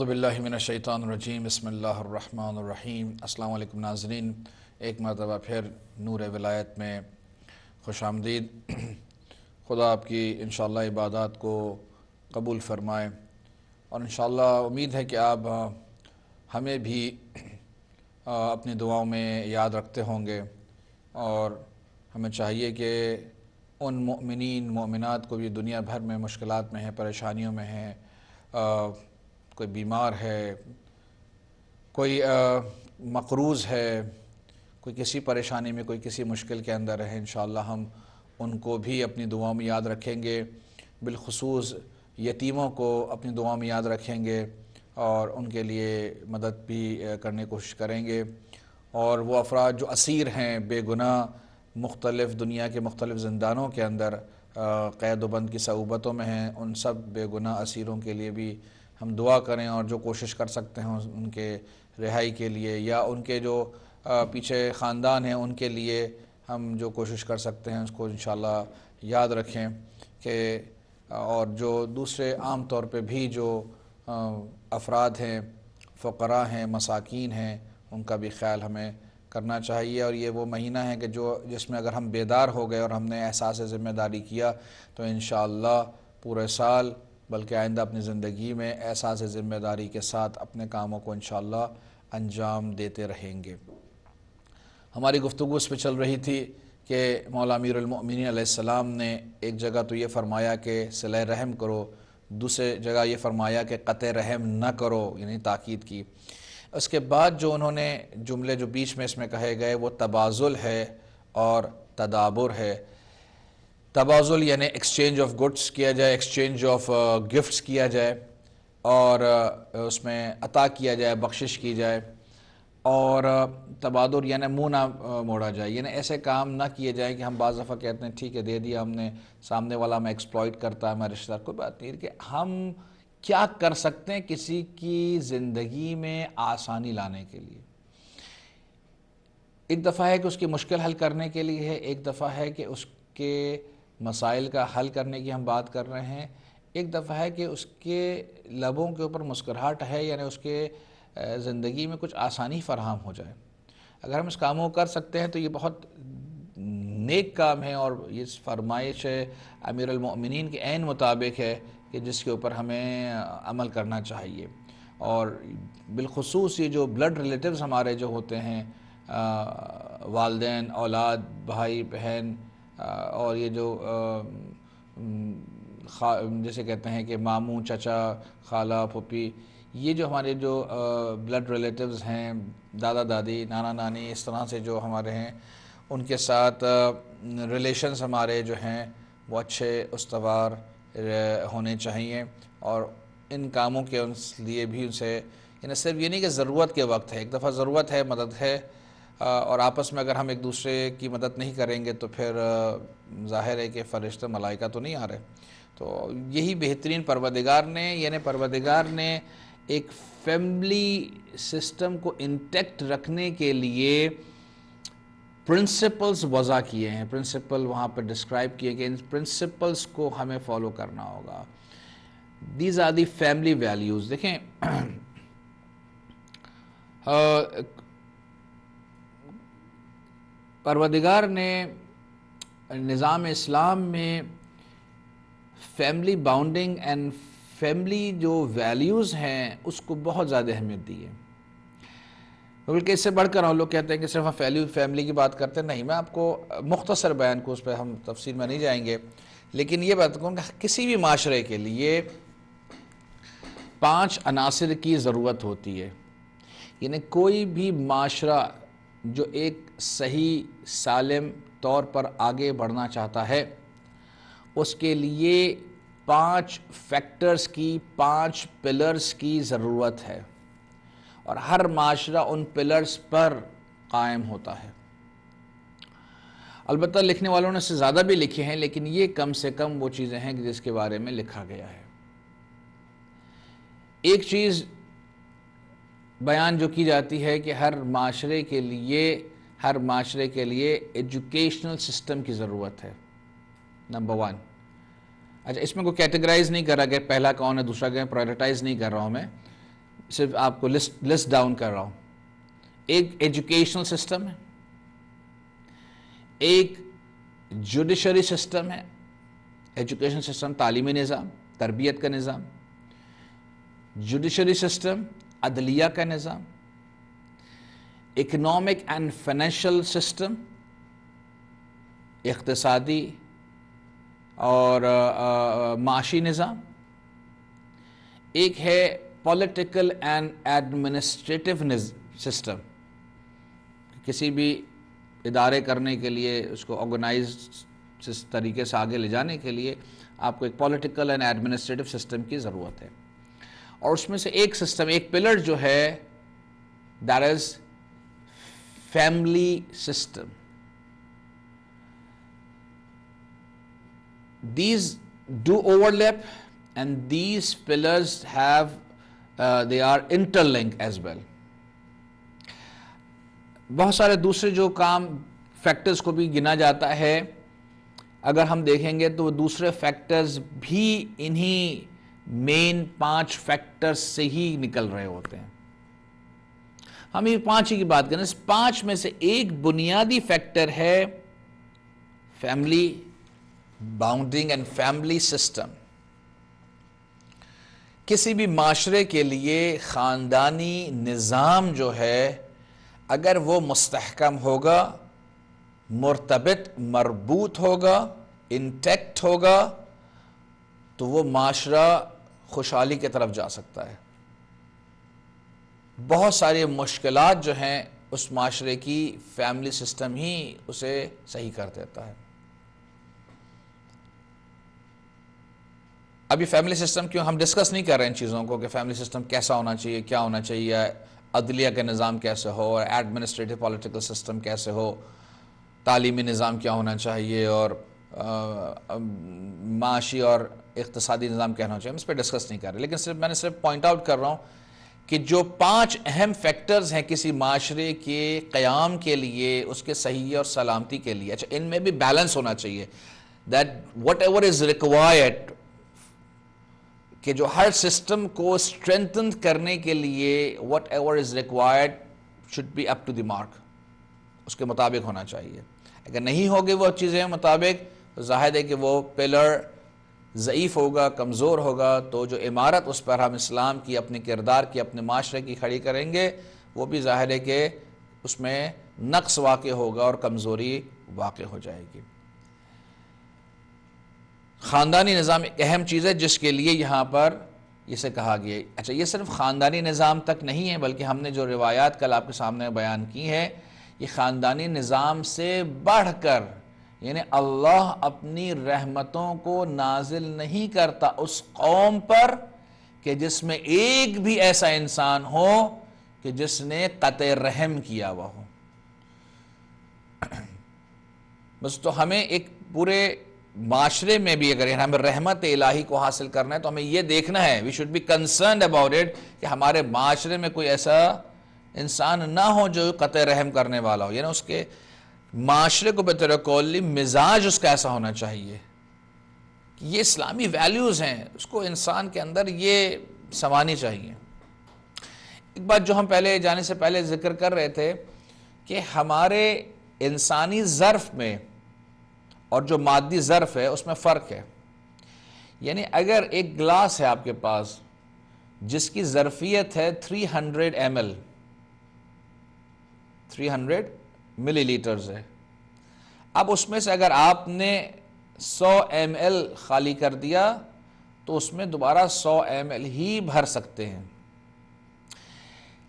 اعوذ باللہ من الشیطان الرجیم بسم اللہ الرحمن الرحیم۔ السلام علیکم ناظرین، ایک مرتبہ پھر نور ولایت میں خوش آمدید۔ خدا آپ کی انشاءاللہ عبادات کو قبول فرمائے، اور انشاءاللہ امید ہے کہ آپ ہمیں بھی اپنی دعاؤں میں یاد رکھتے ہوں گے، اور ہمیں چاہیے کہ ان مؤمنین مومنات کو بھی دنیا بھر میں مشکلات میں ہیں، پریشانیوں میں ہیں، کوئی بیمار ہے، کوئی مقروض ہے، کوئی کسی پریشانی میں، کوئی کسی مشکل کے اندر ہے، انشاءاللہ ہم ان کو بھی اپنی دعاؤں میں یاد رکھیں گے، بالخصوص یتیموں کو اپنی دعاؤں میں یاد رکھیں گے اور ان کے لیے مدد بھی کرنے کی کوشش کریں گے۔ اور وہ افراد جو اسیر ہیں، بے گناہ مختلف دنیا کے مختلف زندانوں کے اندر قید و بند کی صعوبتوں میں ہیں، ان سب بے گناہ اسیروں کے لیے بھی ہم دعا کریں، اور جو کوشش کر سکتے ہیں ان کے رہائی کے لیے، یا ان کے جو پیچھے خاندان ہیں ان کے لیے ہم جو کوشش کر سکتے ہیں اس کو انشاءاللہ یاد رکھیں کہ اور جو دوسرے عام طور پہ بھی جو افراد ہیں، فقراء ہیں، مساکین ہیں، ان کا بھی خیال ہمیں کرنا چاہیے۔ اور یہ وہ مہینہ ہے کہ جس میں اگر ہم بیدار ہو گئے اور ہم نے احساس ذمہ داری کیا تو انشاءاللہ پورے سال بلکہ آئندہ اپنی زندگی میں احساس ذمہ داری کے ساتھ اپنے کاموں کو انشاءاللہ انجام دیتے رہیں گے۔ ہماری گفتگو اس پہ چل رہی تھی کہ مولا امیر المؤمنین علیہ السلام نے ایک جگہ تو یہ فرمایا کہ صلہ رحم کرو، دوسرے جگہ یہ فرمایا کہ قطع رحم نہ کرو، یعنی تاکید کی۔ اس کے بعد جو انہوں نے جملے جو بیچ میں اس میں کہے گئے وہ تبادل ہے اور تدابر ہے۔ تبادل یعنی ایکسچینج آف گڈس کیا جائے، ایکسچینج آف گفٹس کیا جائے، اور اس میں عطا کیا جائے، بخشش کی جائے، اور تبادل یعنی منہ نہ موڑا جائے، یعنی ایسے کام نہ کیے جائیں کہ ہم بعض دفعہ کہتے ہیں ٹھیک ہے دے دیا ہم نے، سامنے والا ہمیں ایکسپلائٹ کرتا ہے، ہمارے رشتہ دار، کوئی بات نہیں، کہ ہم کیا کر سکتے ہیں کسی کی زندگی میں آسانی لانے کے لیے۔ ایک دفعہ ہے کہ اس کی مشکل حل کرنے کے لیے ہے، ایک دفعہ ہے کہ اس کے مسائل کا حل کرنے کی ہم بات کر رہے ہیں، ایک دفعہ ہے کہ اس کے لبوں کے اوپر مسکراہٹ ہے، یعنی اس کے زندگی میں کچھ آسانی فراہم ہو جائے۔ اگر ہم اس کاموں کو کر سکتے ہیں تو یہ بہت نیک کام ہے، اور یہ فرمائش امیر المؤمنین کے عین مطابق ہے کہ جس کے اوپر ہمیں عمل کرنا چاہیے۔ اور بالخصوص یہ جو بلڈ ریلیٹیوز ہمارے جو ہوتے ہیں، والدین، اولاد، بھائی بہن، اور یہ جو جیسے کہتے ہیں کہ ماموں، چچا، خالہ، پھوپھی، یہ جو ہمارے جو بلڈ ریلیٹیوز ہیں، دادا دادی، نانا نانی، اس طرح سے جو ہمارے ہیں، ان کے ساتھ ریلیشنز ہمارے جو ہیں وہ اچھے استوار ہونے چاہیے، اور ان کاموں کے ان لیے بھی ان سے یعنی صرف یہ نہیں کہ ضرورت کے وقت ہے، ایک دفعہ ضرورت ہے، مدد ہے، اور آپس میں اگر ہم ایک دوسرے کی مدد نہیں کریں گے تو پھر ظاہر ہے کہ فرشتے ملائکہ تو نہیں آ رہے۔ تو یہی بہترین پروردگار نے ایک فیملی سسٹم کو انٹیکٹ رکھنے کے لیے پرنسپلز وضع کیے ہیں، پرنسپل وہاں پہ ڈسکرائب کیے کہ ان پرنسپلز کو ہمیں فالو کرنا ہوگا۔ These are the family values. دیکھیں پروردگار نے نظام اسلام میں فیملی باؤنڈنگ اینڈ فیملی جو ویلیوز ہیں اس کو بہت زیادہ اہمیت دی ہے، بلکہ اس سے بڑھ کر ہم لوگ کہتے ہیں کہ صرف ہم فیملی کی بات کرتے ہیں، نہیں، میں آپ کو مختصر بیان کو اس پہ ہم تفصیل میں نہیں جائیں گے، لیکن یہ بات کہوں کہ کسی بھی معاشرے کے لیے 5 عناصر کی ضرورت ہوتی ہے، یعنی کوئی بھی معاشرہ جو ایک صحیح سالم طور پر آگے بڑھنا چاہتا ہے اس کے لیے 5 فیکٹرز کی، 5 پلرز کی ضرورت ہے، اور ہر معاشرہ ان پلرز پر قائم ہوتا ہے۔ البتہ لکھنے والوں نے اس سے زیادہ بھی لکھے ہیں، لیکن یہ کم سے کم وہ چیزیں ہیں جس کے بارے میں لکھا گیا ہے۔ ایک چیز بیان جو کی جاتی ہے کہ ہر معاشرے کے لیے ایجوکیشنل سسٹم کی ضرورت ہے، نمبر 1۔ اچھا، اس میں کوئی کیٹیگرائز نہیں کر رہا کہ پہلا کون ہے دوسرا کون ہے، پرائیورٹائز نہیں کر رہا ہوں میں، صرف آپ کو لسٹ ڈاؤن کر رہا ہوں. ایک ایجوکیشنل سسٹم ہے, ایک جوڈیشری سسٹم ہے. ایجوکیشن سسٹم تعلیمی نظام, تربیت کا نظام. جوڈیشری سسٹم عدلیہ کا نظام. اکنامک اینڈ فائنینشیل سسٹم اقتصادی اور معاشی نظام. ایک ہے پولیٹیکل اینڈ ایڈمنسٹریٹو سسٹم, کسی بھی ادارے کرنے کے لیے اس کو آرگنائزڈ طریقے سے آگے لے جانے کے لیے آپ کو ایک پولیٹیکل اینڈ ایڈمنسٹریٹو سسٹم کی ضرورت ہے. اور اس میں سے ایک سسٹم, ایک پلر جو ہے, that is family system. These do overlap and these pillars have they are interlinked as well. بہت سارے دوسرے جو کام فیکٹرز کو بھی گنا جاتا ہے, اگر ہم دیکھیں گے تو دوسرے فیکٹرز بھی انہی مین 5 فیکٹرز سے ہی نکل رہے ہوتے ہیں. ہم یہ 5 ہی کی بات کریں. اس 5 میں سے ایک بنیادی فیکٹر ہے family bonding and family system. کسی بھی معاشرے کے لیے خاندانی نظام جو ہے اگر وہ مستحکم ہوگا, مرتبط مربوط ہوگا, انٹیکٹ ہوگا, تو وہ معاشرہ خوشحالی کی طرف جا سکتا ہے. بہت ساری مشکلات جو ہیں اس معاشرے کی فیملی سسٹم ہی اسے صحیح کر دیتا ہے. ابھی فیملی سسٹم کیوں ہم ڈسکس نہیں کر رہے ہیں ان چیزوں کو کہ فیملی سسٹم کیسا ہونا چاہیے, کیا ہونا چاہیے, عدلیہ کا نظام کیسے ہو, اور ایڈمنسٹریٹو پولیٹیکل سسٹم کیسے ہو, تعلیمی نظام کیا ہونا چاہیے, اور معاشی اور اقتصادی نظام کیا ہونا چاہیے. ہم اس پہ ڈسکس نہیں کر رہے, لیکن میں نے صرف پوائنٹ آؤٹ کر رہا ہوں کہ جو 5 اہم فیکٹرز ہیں کسی معاشرے کے قیام کے لیے, اس کے صحیح اور سلامتی کے لیے, اچھا ان میں بھی بیلنس ہونا چاہیے. That whatever is required, کہ جو ہر سسٹم کو اسٹرینتھن کرنے کے لیے whatever is required should be up to the mark, اس کے مطابق ہونا چاہیے. اگر نہیں ہوگی وہ چیزیں مطابق, تو ظاہر ہے کہ وہ پلر ضعیف ہوگا, کمزور ہوگا. تو جو عمارت اس پر ہم اسلام کی, اپنے کردار کی, اپنے معاشرے کی کھڑی کریں گے, وہ بھی ظاہر ہے کہ اس میں نقص واقع ہوگا اور کمزوری واقع ہو جائے گی. خاندانی نظام ایک اہم چیز ہے جس کے لیے یہاں پر اسے کہا گیا. اچھا یہ صرف خاندانی نظام تک نہیں ہے, بلکہ ہم نے جو روایات کل آپ کے سامنے بیان کی ہے, یہ خاندانی نظام سے بڑھ کر, یعنی اللہ اپنی رحمتوں کو نازل نہیں کرتا اس قوم پر کہ جس میں ایک بھی ایسا انسان ہو کہ جس نے قطع رحم کیا ہوا ہو. بس تو ہمیں ایک پورے معاشرے میں بھی اگر ہمیں رحمت الہی کو حاصل کرنا ہے تو ہمیں یہ دیکھنا ہے, we should be concerned about it, کہ ہمارے معاشرے میں کوئی ایسا انسان نہ ہو جو قطع رحم کرنے والا ہو. یعنی اس کے معاشرے کو بطور کلی مزاج اس کا ایسا ہونا چاہیے کہ یہ اسلامی ویلیوز ہیں, اس کو انسان کے اندر یہ سمانی چاہیے. ایک بات جو ہم پہلے جانے سے پہلے ذکر کر رہے تھے کہ ہمارے انسانی ظرف میں اور جو مادی ظرف ہے اس میں فرق ہے. یعنی اگر ایک گلاس ہے آپ کے پاس جس کی ظرفیت ہے 300 ml, 300 ملی لیٹرز ہے, اب اس میں سے اگر آپ نے 100 ml خالی کر دیا تو اس میں دوبارہ 100 ml ہی بھر سکتے ہیں.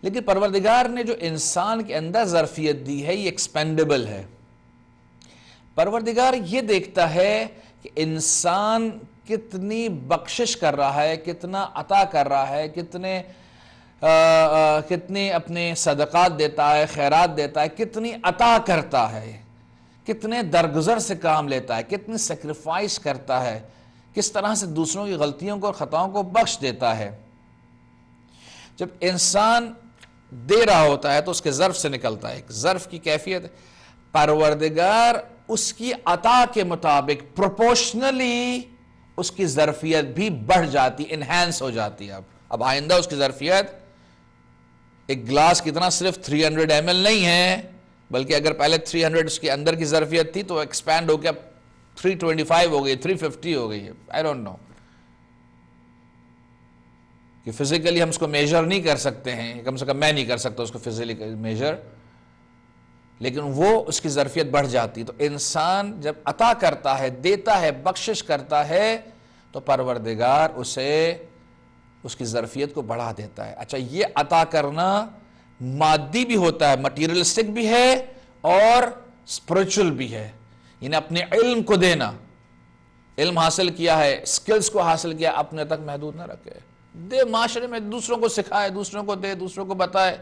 لیکن پروردگار نے جو انسان کے اندر ظرفیت دی ہے یہ ایکسپینڈیبل ہے. پروردگار یہ دیکھتا ہے کہ انسان کتنی بخشش کر رہا ہے, کتنا عطا کر رہا ہے, کتنے اپنے صدقات دیتا ہے, خیرات دیتا ہے, کتنی عطا کرتا ہے, کتنے درگزر سے کام لیتا ہے, کتنی سیکریفائس کرتا ہے, کس طرح سے دوسروں کی غلطیوں کو اور خطاؤں کو بخش دیتا ہے. جب انسان دے رہا ہوتا ہے تو اس کے ظرف سے نکلتا ہے, ایک ظرف کی کیفیت. پروردگار اس کی عطا کے مطابق پروپورشنلی اس کی ظرفیت بھی بڑھ جاتی, انہینس ہو جاتی ہے. اب آئندہ اس کی ظرفیت ایک گلاس کتنا صرف 300 ml نہیں ہے، بلکہ اگر پہلے 300 اس کے اندر کی ظرفیت تھی تو ایکسپینڈ ہو کے اب 325 ہو گئی، 350 ہو گئی ہے. آئی ڈونٹ نو کہ فزیکلی ہم اس کو میجر نہیں کر سکتے ہیں، کم سے کم میں نہیں کر سکتا اس کو فزیکلی میجر، لیکن وہ اس کی ظرفیت بڑھ جاتی. تو انسان جب عطا کرتا ہے، دیتا ہے، بخشش کرتا ہے، تو پروردگار اسے اس کی ظرفیت کو بڑھا دیتا ہے. اچھا، یہ عطا کرنا مادی بھی ہوتا ہے، مٹیریلسٹک بھی ہے اور اسپرچل بھی ہے. یعنی اپنے علم کو دینا، علم حاصل کیا ہے، سکلز کو حاصل کیا، اپنے تک محدود نہ رکھے، دے معاشرے میں، دوسروں کو سکھائے، دوسروں کو دے، دوسروں کو بتائے،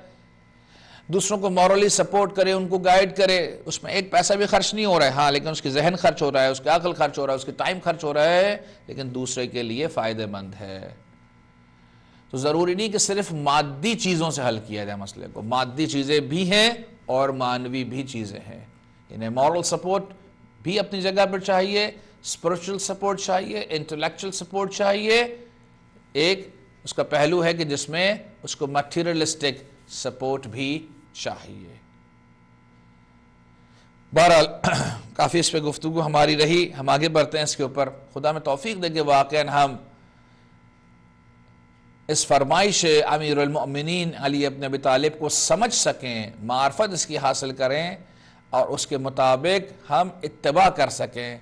دوسروں کو مورلی سپورٹ کرے، ان کو گائیڈ کرے. اس میں ایک پیسہ بھی خرچ نہیں ہو رہا ہے، ہاں، لیکن اس کی ذہن خرچ ہو رہا ہے، اس کی عقل خرچ ہو رہا ہے، اس کی ٹائم خرچ ہو رہا ہے، لیکن دوسرے کے لیے فائدہ مند ہے. تو ضروری نہیں کہ صرف مادی چیزوں سے حل کیا جائے مسئلے کو، مادی چیزیں بھی ہیں اور مانوی بھی چیزیں ہیں. انہیں مورل سپورٹ بھی اپنی جگہ پر چاہیے، اسپرچل سپورٹ چاہیے، انٹلیکچل سپورٹ چاہیے. ایک اس کا پہلو ہے کہ جس میں اس کو مٹیریلسٹک سپورٹ بھی چاہیے. بہرحال کافی اس پہ گفتگو ہماری رہی، ہم آگے بڑھتے ہیں اس کے اوپر. خدا میں توفیق دے کہ واقعاً ہم اس فرمائش امیر المؤمنین علی ابن ابی طالب کو سمجھ سکیں، معرفت اس کی حاصل کریں اور اس کے مطابق ہم اتباع کر سکیں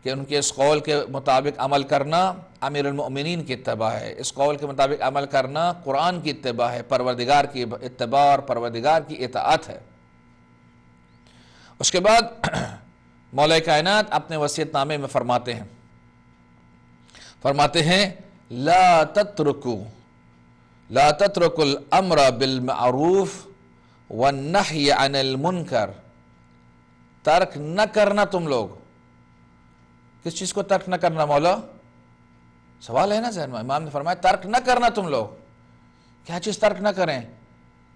کہ ان کے اس قول کے مطابق عمل کرنا امیر المؤمنین کی اتباع ہے، اس قول کے مطابق عمل کرنا قرآن کی اتباع ہے، پروردگار کی اتباع اور پروردگار کی اطاعت ہے. اس کے بعد مولا کائنات اپنے وصیت نامے میں فرماتے ہیں لا تترکوا الامر بالمعروف والنہی عن المنکر. ترک نہ کرنا تم لوگ. کس چیز کو ترک نہ کرنا مولا؟ سوال ہے نا ذہن میں. امام نے فرمایا ترک نہ کرنا تم لوگ. کیا چیز ترک نہ کریں؟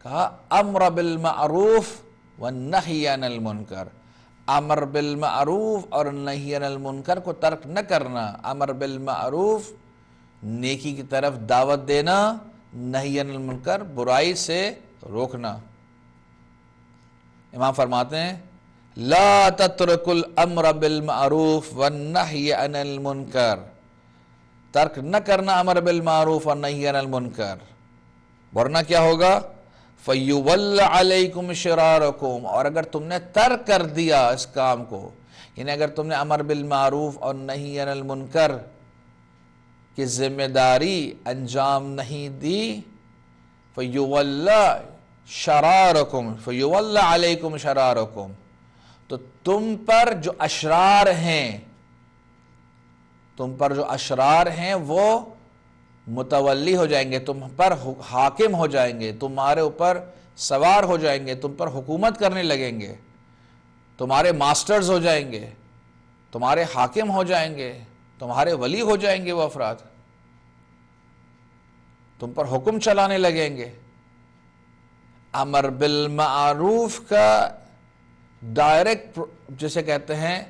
کہا امر بالمعروف والنہی عن المنکر. امر بالمعروف اور نہی عن المنکر کو ترک نہ کرنا. امر بالمعروف نیکی کی طرف دعوت دینا، نہی عن المنکر برائی سے روکنا. امام فرماتے ہیں لا تترک الامر بالمعروف والنہی عن المنکر. ترک نہ کرنا امر بالمعروف اور نہی عن المنکر، ورنہ کیا ہوگا؟ فَيُوَلَّ عَلَيْكُمْ شِرَارَكُمْ. اور اگر تم نے ترک کر دیا اس کام کو، یعنی اگر تم نے امر بالمعروف اور نہی عن المنکر کی ذمہ داری انجام نہیں دی، فَيُوَلَّ شَرَارَكُمْ فَيُوَلَّ عَلَيْكُمْ شَرَارَكُمْ. تو تم پر جو اشرار ہیں وہ متولی ہو جائیں گے، تم پر حاکم ہو جائیں گے، تمہارے اوپر سوار ہو جائیں گے، تم پر حکومت کرنے لگیں گے، تمہارے ماسٹرز ہو جائیں گے، تمہارے حاکم ہو جائیں گے، تمہارے ولی ہو جائیں گے. وہ افراد تم پر حکم چلانے لگیں گے. امر بالمعروف کا ڈائریکٹ جسے کہتے ہیں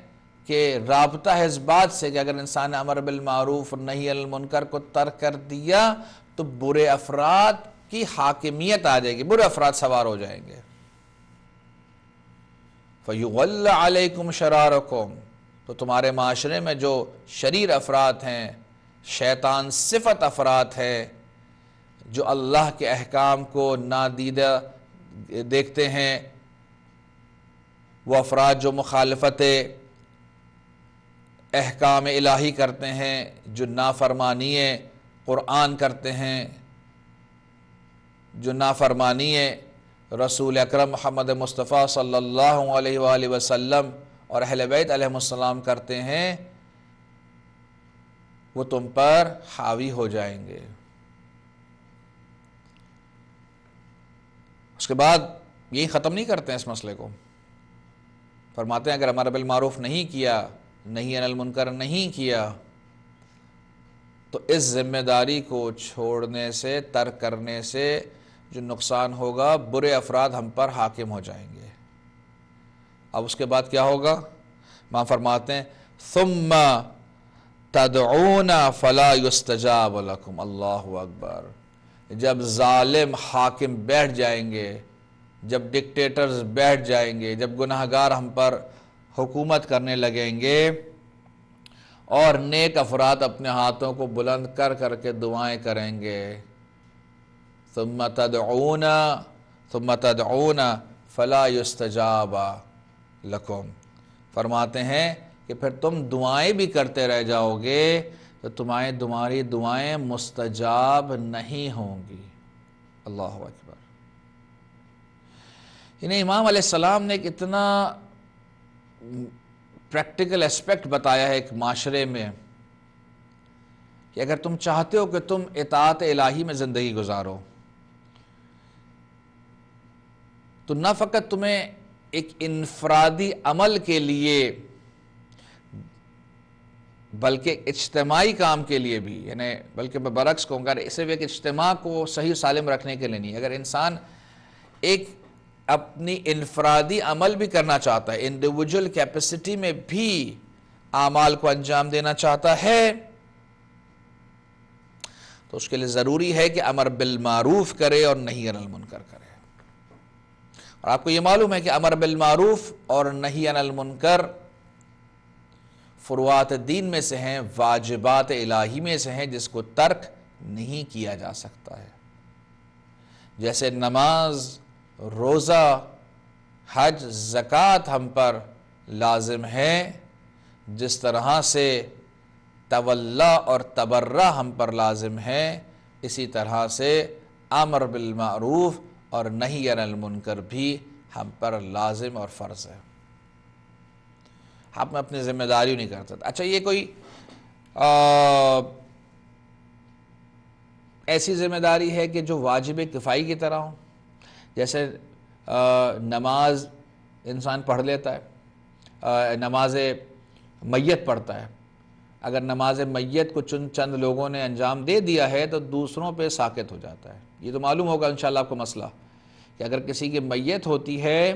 کہ رابطہ ہے اس بات سے کہ اگر انسان نے امر بالمعروف نہی عن المنکر کو ترک کر دیا تو برے افراد کی حاکمیت آ جائے گی، برے افراد سوار ہو جائیں گے. فَيُغَلَّ عَلَيْكُمْ شَرَارَكُمْ. تو تمہارے معاشرے میں جو شریر افراد ہیں، شیطان صفت افراد ہیں، جو اللہ کے احکام کو نادیدہ دیکھتے ہیں، وہ افراد جو مخالفت احکام الہی کرتے ہیں، جو نافرمانی قرآن کرتے ہیں، جو نافرمانی رسول اکرم محمد مصطفیٰ صلی اللہ علیہ وآلہ وسلم اور اہل بیت علیہم السلام کرتے ہیں، وہ تم پر حاوی ہو جائیں گے. اس کے بعد یہی ختم نہیں کرتے ہیں اس مسئلے کو. فرماتے ہیں اگر امر بالمعروف نہیں کیا، نہی عن المنکر نہیں کیا، تو اس ذمہ داری کو چھوڑنے سے، ترک کرنے سے جو نقصان ہوگا، برے افراد ہم پر حاکم ہو جائیں گے. اب اس کے بعد کیا ہوگا؟ ماں فرماتے ہیں ثم تدعون فلا يستجاب لكم. اللہ اکبر. جب ظالم حاکم بیٹھ جائیں گے، جب ڈکٹیٹرز بیٹھ جائیں گے، جب گناہگار ہم پر حکومت کرنے لگیں گے اور نیک افراد اپنے ہاتھوں کو بلند کر کر کے دعائیں کریں گے، ثم تدعون فلا يستجاب لکم، فرماتے ہیں کہ پھر تم دعائیں بھی کرتے رہ جاؤ گے تو تمہاری دعائیں مستجاب نہیں ہوں گی۔ اللہ اکبر۔ انہیں امام علیہ السلام نے ایک اتنا پریکٹیکل اسپیکٹ بتایا ہے ایک معاشرے میں کہ اگر تم چاہتے ہو کہ تم اطاعت الہی میں زندگی گزارو تو نہ فقط تمہیں ایک انفرادی عمل کے لیے بلکہ اجتماعی کام کے لیے بھی، یعنی بلکہ میں برعکس کہوں گا، صرف ایک اجتماع کو صحیح سالم رکھنے کے لیے نہیں، اگر انسان ایک اپنی انفرادی عمل بھی کرنا چاہتا ہے، انڈیویجول کیپیسٹی میں بھی اعمال کو انجام دینا چاہتا ہے، تو اس کے لیے ضروری ہے کہ امر بالمعروف کرے اور نہی عن المنکر کرے۔ اور آپ کو یہ معلوم ہے کہ امر بالمعروف اور نہی عن المنکر فروعات دین میں سے ہیں، واجبات الہی میں سے ہیں، جس کو ترک نہیں کیا جا سکتا ہے، جیسے نماز، روزہ، حج، زکوٰۃ ہم پر لازم ہے، جس طرح سے تولا اور تبرہ ہم پر لازم ہے، اسی طرح سے امر بالمعروف اور نہی عن المنکر بھی ہم پر لازم اور فرض ہے۔ ہم اپنی ذمہ داری نہیں کرتے۔ اچھا، یہ کوئی ایسی ذمہ داری ہے کہ جو واجب کفائی کی طرح ہو، جیسے نماز انسان پڑھ لیتا ہے، نماز میت پڑھتا ہے، اگر نماز میت کو چند لوگوں نے انجام دے دیا ہے تو دوسروں پہ ساقط ہو جاتا ہے۔ یہ تو معلوم ہوگا انشاءاللہ آپ کو مسئلہ کہ اگر کسی کی میت ہوتی ہے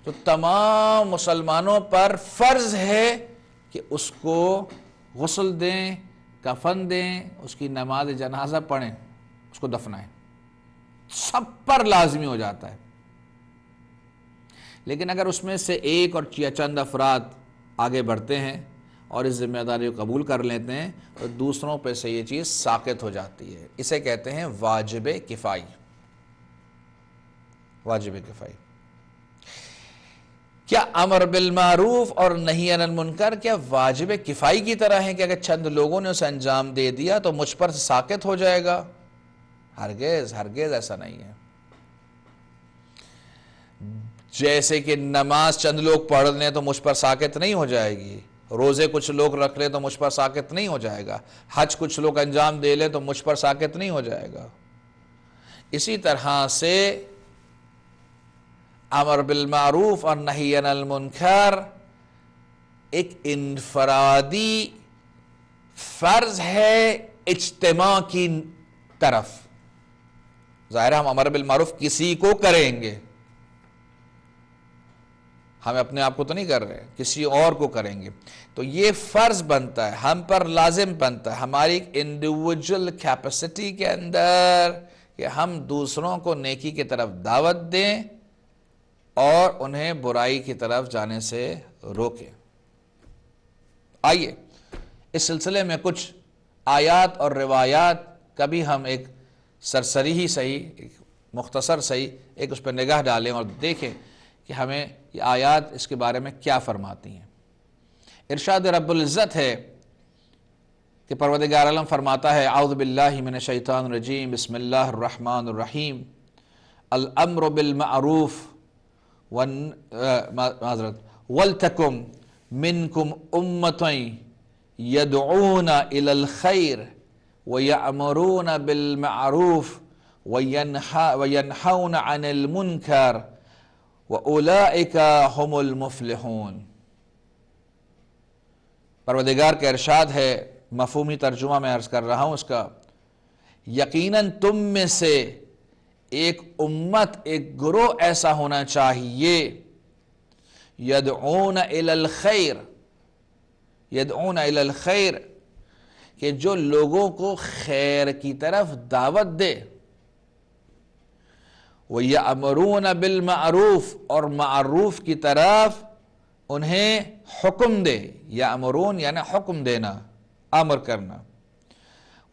تو تمام مسلمانوں پر فرض ہے کہ اس کو غسل دیں، کفن دیں، اس کی نماز جنازہ پڑھیں، اس کو دفنائیں، سب پر لازمی ہو جاتا ہے۔ لیکن اگر اس میں سے ایک اور چند افراد آگے بڑھتے ہیں اور اس ذمہ داری کو قبول کر لیتے ہیں تو دوسروں پہ سے یہ چیز ساقط ہو جاتی ہے۔ اسے کہتے ہیں واجب کفائی۔ واجب کفائی کیا امر بالمعروف اور نہی عن المنکر کیا واجب کفائی کی طرح ہیں کہ اگر چند لوگوں نے اسے انجام دے دیا تو مجھ پر ساقط ہو جائے گا؟ ہرگز ہرگز ایسا نہیں ہے۔ جیسے کہ نماز چند لوگ پڑھ لیں تو مجھ پر ساقط نہیں ہو جائے گی، روزے کچھ لوگ رکھ لیں تو مجھ پر ساقط نہیں ہو جائے گا، حج کچھ لوگ انجام دے لیں تو مجھ پر ساقط نہیں ہو جائے گا، اسی طرح سے امر بالمعروف اور نہی عن المنکر ایک انفرادی فرض ہے اجتماع کی طرف۔ ظاہر ہے ہم امر بالمعروف کسی کو کریں گے، ہم اپنے آپ کو تو نہیں کر رہے، کسی اور کو کریں گے، تو یہ فرض بنتا ہے، ہم پر لازم بنتا ہے ہماری انڈیویجول کیپیسٹی کے اندر کہ ہم دوسروں کو نیکی کی طرف دعوت دیں اور انہیں برائی کی طرف جانے سے روکیں۔ آئیے اس سلسلے میں کچھ آیات اور روایات کا بھی ہم ایک سرسری ہی صحیح، ایک مختصر صحیح ایک اس پہ نگاہ ڈالیں اور دیکھیں کہ ہمیں یہ آیات اس کے بارے میں کیا فرماتی ہیں۔ ارشاد رب العزت ہے کہ پروردگار عالم فرماتا ہے، اعوذ باللہ من الشیطان الرجیم، بسم اللہ الرحمن الرحیم، الامر بالمعروف وَلْتَكُمْ مِنْكُمْ أُمَّةٌ يَدْعُونَ إِلَى الْخَيْرِ وَيَأْمُرُونَ بِالْمَعْرُوفِ وَيَنْحَوْنَ عَنِ الْمُنْكَرِ وَأُولَئِكَ هُمُ الْمُفْلِحُونَ۔ پروردگار کا ارشاد ہے، مفہومی ترجمہ میں عرض کر رہا ہوں اس کا، یقیناً تم میں سے ایک امت، ایک گروہ ایسا ہونا چاہیے، یدعون الی الخیر، یدعون الی الخیر، کہ جو لوگوں کو خیر کی طرف دعوت دے، وَيَأْمُرُونَ بِالْمَعْرُوفِ اور معروف کی طرف انہیں حکم دے. یأمرون یعنی حکم دینا، امر کرنا.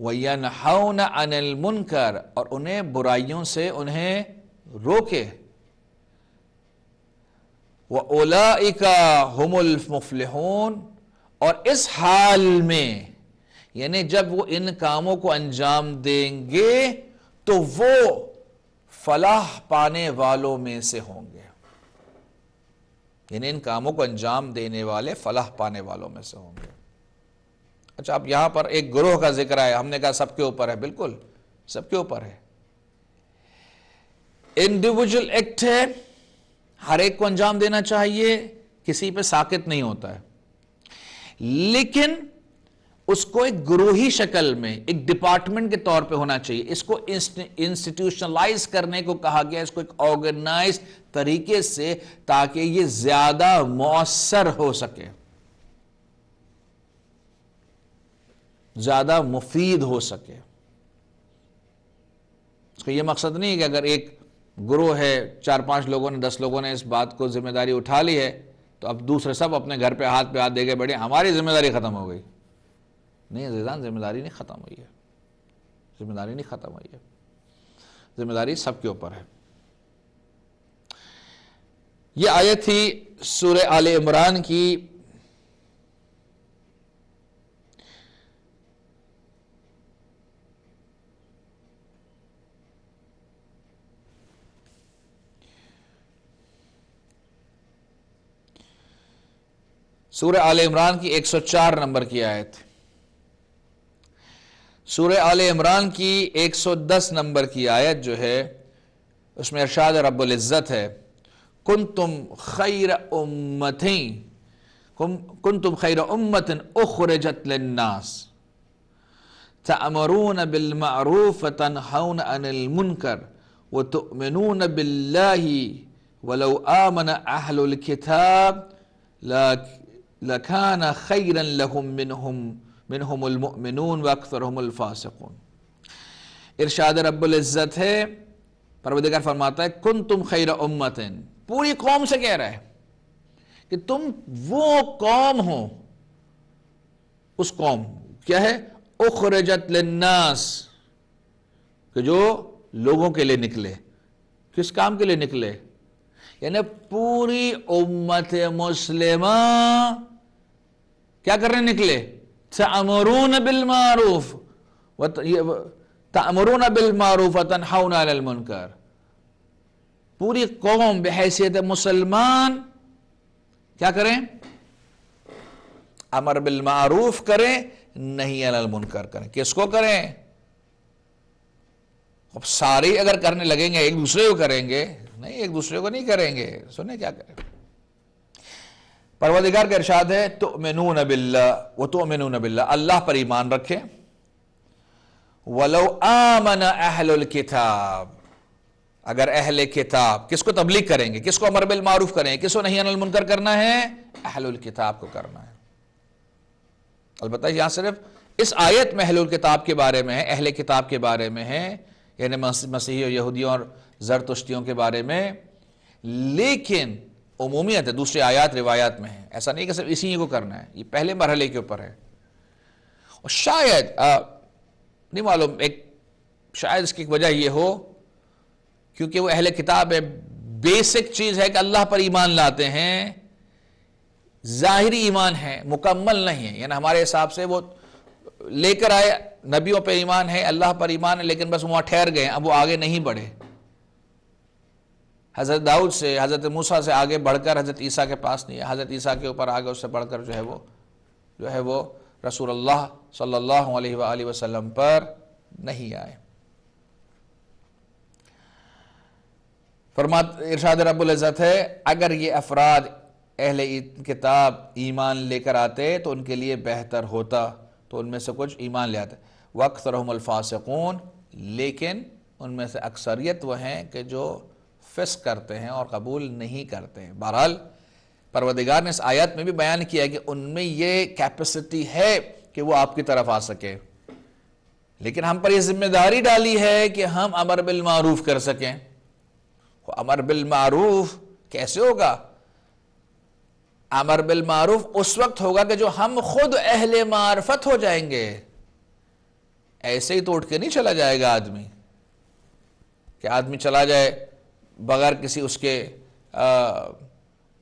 وَيَنْحَوْنَ عَنِ الْمُنْكَرِ اور انہیں برائیوں سے انہیں روکے. وَأُولَئِكَ هُمُ الْمُفْلِحُونَ اور اس حال میں یعنی جب وہ ان کاموں کو انجام دیں گے تو وہ فلاح پانے والوں میں سے ہوں گے. یعنی ان کاموں کو انجام دینے والے فلاح پانے والوں میں سے ہوں گے. اچھا، اب یہاں پر ایک گروہ کا ذکر ہے. ہم نے کہا سب کے اوپر ہے. بالکل سب کے اوپر ہے. انڈیویجول ایکٹ ہے، ہر ایک کو انجام دینا چاہیے، کسی پہ ساکت نہیں ہوتا ہے. لیکن اس کو ایک گروہی شکل میں ایک ڈپارٹمنٹ کے طور پہ ہونا چاہیے. اس کو انسٹیٹیوشنلائز کرنے کو کہا گیا، اس کو ایک آرگنائز طریقے سے، تاکہ یہ زیادہ مؤثر ہو سکے، زیادہ مفید ہو سکے. اس کا یہ مقصد نہیں ہے کہ اگر ایک گروہ ہے، 4-5 لوگوں نے 10 لوگوں نے اس بات کو ذمہ داری اٹھا لی ہے تو اب دوسرے سب اپنے گھر پہ ہاتھ دے کے بیٹھے ہماری ذمہ داری ختم ہو گئی. نہیں عزیزان، ذمہ داری نہیں ختم ہوئی ہے. ذمہ داری نہیں ختم ہوئی ہے. ذمہ داری سب کے اوپر ہے. یہ آیت تھی سورہ آل عمران کی سورہ آل عمران کی 104 نمبر کی آیت. سورہ آل عمران کی 110 نمبر کی آیت جو ہے اس میں ارشاد رب العزت ہے، کنتم خیر امت اخرجت للناس تأمرون بالمعروف وتنہون عن المنکر وتؤمنون باللہ ولو آمن اہل الکتاب لَكَانَ خَيْرًا لَهُمْ مِنْهُمُ الْمُؤْمِنُونَ وَأَكْثَرُهُمُ الْفَاسِقُونَ. ارشاد رب العزت ہے، پروردگار فرماتا ہے کنتم خیر امتن، پوری قوم سے کہہ رہا ہے کہ تم وہ قوم ہو. اس قوم کیا ہے؟ اخرجت للناس، کہ جو لوگوں کے لیے نکلے. کس کام کے لیے نکلے؟ یعنی پوری امت مسلمہ کیا کرنے نکلے؟ تأمرون بالمعروف وتنہون عن المنکر. پوری قوم بحیثیت مسلمان کیا کریں؟ امر بالمعروف کریں، نہیں عن المنکر کریں. کس کو کریں؟ اب سارے اگر کرنے لگیں گے ایک دوسرے کو کریں گے؟ نہیں، ایک دوسرے کو نہیں کریں گے. سنیں کیا کریں. پروردگار کا ارشاد ہے تؤمنون باللہ وتؤمنون باللہ، اللہ پر ایمان رکھیں. ولو آمن اہل الکتاب، اگر اہل کتاب، کس کو تبلیغ کریں گے؟ کس کو امر بالمعروف کریں گے؟ کس کو نہی عن المنکر کرنا ہے؟ اہل الکتاب کو کرنا ہے. البتہ یہاں صرف اس آیت میں اہل الکتاب کے بارے میں ہے، اہل کتاب کے بارے میں ہے، یعنی مسیحی اور یہودیوں اور زرتشتیوں کے بارے میں. لیکن عمومیت ہے، دوسری آیات روایات میں ہے. ایسا نہیں کہ صرف اسی کو کرنا ہے، یہ پہلے مرحلے کے اوپر ہے. اور شاید نہیں معلوم، شاید اس کی وجہ یہ ہو کیونکہ وہ اہل کتاب ہے، بیسک چیز ہے کہ اللہ پر ایمان لاتے ہیں، ظاہری ایمان ہے، مکمل نہیں ہے. یعنی ہمارے حساب سے وہ لے کر آئے، نبیوں پہ ایمان ہے، اللہ پر ایمان ہے، لیکن بس وہاں ٹھہر گئے، اب وہ آگے نہیں بڑھے. حضرت داؤد سے، حضرت موسیٰ سے آگے بڑھ کر حضرت عیسیٰ کے پاس نہیں ہے. حضرت عیسیٰ کے اوپر آگے اس سے بڑھ کر جو ہے وہ رسول اللہ صلی اللہ علیہ وآلہ وسلم پر نہیں آئے. ارشاد رب العزت ہے اگر یہ افراد اہل کتاب ایمان لے کر آتے تو ان کے لیے بہتر ہوتا، تو ان میں سے کچھ ایمان لے آتے. وَأَكْثَرُهُمُ الْفَاسِقُونَ، لیکن ان میں سے اکثریت وہ ہیں کہ جو فسق کرتے ہیں اور قبول نہیں کرتے ہیں. بہرحال پروردگار نے اس آیت میں بھی بیان کیا کہ ان میں یہ کیپیسٹی ہے کہ وہ آپ کی طرف آ سکے، لیکن ہم پر یہ ذمہ داری ڈالی ہے کہ ہم امر بالمعروف کر سکیں. امر بالمعروف کیسے ہوگا؟ امر بالمعروف اس وقت ہوگا کہ جو ہم خود اہل معرفت ہو جائیں گے. ایسے ہی تو اٹھ کے نہیں چلا جائے گا آدمی، کہ آدمی چلا جائے بغیر کسی اس کے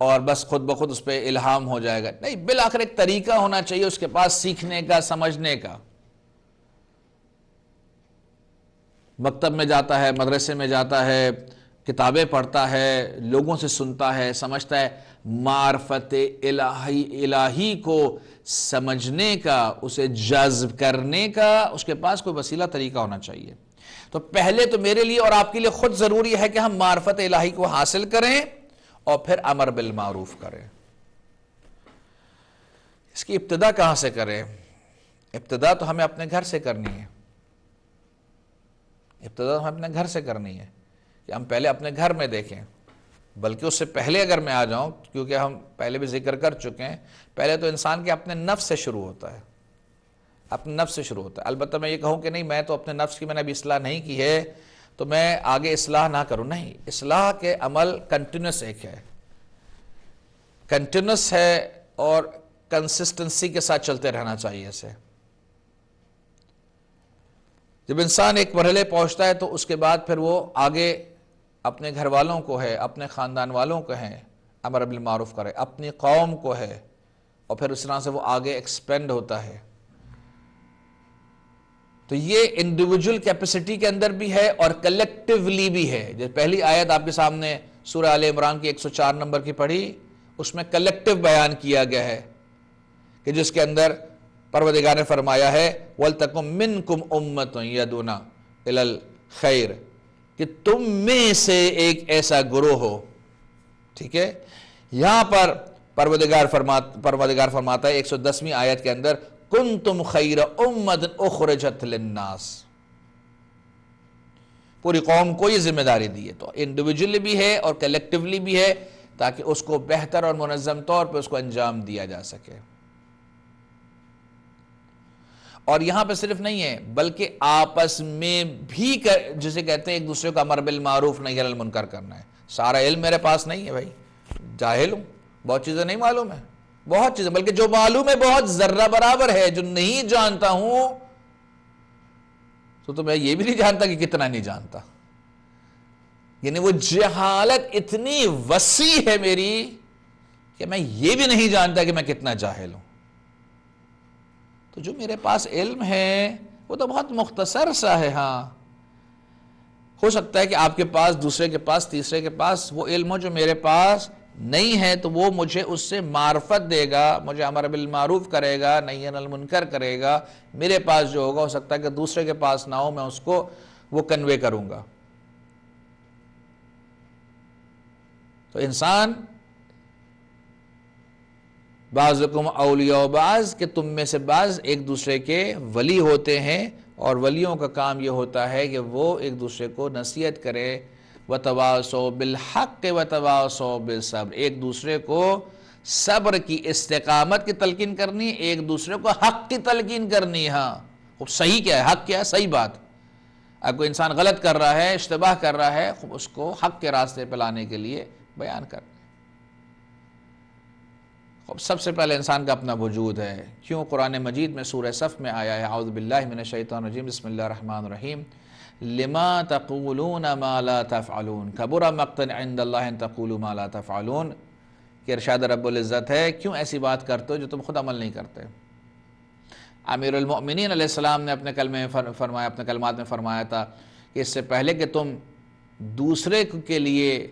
اور بس خود بخود اس پہ الہام ہو جائے گا. نہیں، بالآخر ایک طریقہ ہونا چاہیے اس کے پاس سیکھنے کا، سمجھنے کا. مکتب میں جاتا ہے، مدرسے میں جاتا ہے، کتابیں پڑھتا ہے، لوگوں سے سنتا ہے، سمجھتا ہے. معرفت الہی کو سمجھنے کا، اسے جذب کرنے کا اس کے پاس کوئی وسیلہ طریقہ ہونا چاہیے. تو پہلے تو میرے لیے اور آپ کے لیے خود ضروری ہے کہ ہم معرفت الہی کو حاصل کریں اور پھر امر بالمعروف کریں. اس کی ابتدا کہاں سے کریں؟ ابتدا تو ہمیں اپنے گھر سے کرنی ہے. ابتدا تو ہمیں اپنے گھر سے کرنی ہے کہ ہم پہلے اپنے گھر میں دیکھیں. بلکہ اس سے پہلے اگر میں آ جاؤں، کیونکہ ہم پہلے بھی ذکر کر چکے ہیں، پہلے تو انسان کے اپنے نفس سے شروع ہوتا ہے. اپنے نفس سے شروع ہوتا ہے. البتہ میں یہ کہوں کہ نہیں، میں تو اپنے نفس کی میں نے ابھی اصلاح نہیں کی ہے تو میں آگے اصلاح نہ کروں. نہیں، اصلاح کے عمل کنٹینیوس ایک ہے، کنٹینیوس ہے اور کنسسٹنسی کے ساتھ چلتے رہنا چاہیے اسے. جب انسان ایک مرحلے پہنچتا ہے تو اس کے بعد پھر وہ آگے اپنے گھر والوں کو ہے، اپنے خاندان والوں کو ہے امر بالمعروف کرے، اپنی قوم کو ہے، اور پھر اس طرح سے وہ آگے ایکسپینڈ ہوتا ہے. تو یہ انڈیویجول کیپیسٹی کے اندر بھی ہے اور کلیکٹیولی بھی ہے. جیسے پہلی آیت آپ کے سامنے سورہ آل عمران کی 104 نمبر کی پڑھی، اس میں کلیکٹیو بیان کیا گیا ہے کہ جس کے اندر پروردگار نے فرمایا ہے وَلْتَكُمْ مِنْكُمْ أُمَّةٌ يَدْعُونَ إِلَى الْخَيْرِ، کہ تم میں سے ایک ایسا گروہ ہو. ٹھیک ہے، یہاں پر پروردگار فرماتا ہے 110ویں آیت کے اندر کنتم خیر امت اخرجت للناس. پوری قوم کو یہ ذمہ داری دی ہے، تو انڈیویجولی بھی ہے اور کلیکٹیولی بھی ہے، تاکہ اس کو بہتر اور منظم طور پہ اس کو انجام دیا جا سکے. اور یہاں پہ صرف نہیں ہے بلکہ آپس میں بھی جسے کہتے ہیں ایک دوسرے کو امر بالمعروف نہی عن المنکر کرنا ہے. سارا علم میرے پاس نہیں ہے بھائی، جاہل ہوں، بہت چیزیں نہیں معلوم ہے، بہت چیزیں، بلکہ جو معلوم ہے بہت ذرہ برابر ہے. جو نہیں جانتا ہوں تو میں یہ بھی نہیں جانتا کہ کتنا نہیں جانتا. یعنی وہ جہالت اتنی وسیع ہے میری کہ میں یہ بھی نہیں جانتا کہ میں کتنا جاہل ہوں. تو جو میرے پاس علم ہے وہ تو بہت مختصر سا ہے. ہاں، ہو سکتا ہے کہ آپ کے پاس، دوسرے کے پاس، تیسرے کے پاس وہ علم ہو جو میرے پاس نہیں ہے، تو وہ مجھے اس سے معرفت دے گا، مجھے امر بالمعروف کرے گا، نہی عن المنکر کرے گا. میرے پاس جو ہوگا ہو سکتا ہے کہ دوسرے کے پاس نہ ہو، میں اس کو وہ کنوے کروں گا. تو انسان بعضکم اولیاء بعض، کہ تم میں سے بعض ایک دوسرے کے ولی ہوتے ہیں، اور ولیوں کا کام یہ ہوتا ہے کہ وہ ایک دوسرے کو نصیحت کرے. وَتَوَاصَوْا بِالْحَقِّ وَتَوَاصَوْا بِالصَّبْرِ، ایک دوسرے کو صبر کی، استقامت کی تلقین کرنی، ایک دوسرے کو حق کی تلقین کرنی. ہاں، صحیح کیا ہے، حق کیا ہے، صحیح بات. اگر کوئی انسان غلط کر رہا ہے، اشتباہ کر رہا ہے، اس کو حق کے راستے پہ لانے کے لیے بیان کرنا. سب سے پہلے انسان کا اپنا وجود ہے. کیوں قرآن مجید میں سورہ صف میں آیا ہے اعوذ باللہ من الشیطان الرجیم بسم اللہ الرحمن الرحیم لما تقولون ما لا تفعلون کبر مقتا عند اللہ ان تقولوا ما لا تفعلون، کہ ارشاد رب العزت ہے کیوں ایسی بات کرتے ہو جو تم خود عمل نہیں کرتے. امیر المؤمنین علیہ السلام نے اپنے کلمے میں فرمایا، اپنے کلمات میں فرمایا تھا کہ اس سے پہلے کہ تم دوسرے کے لیے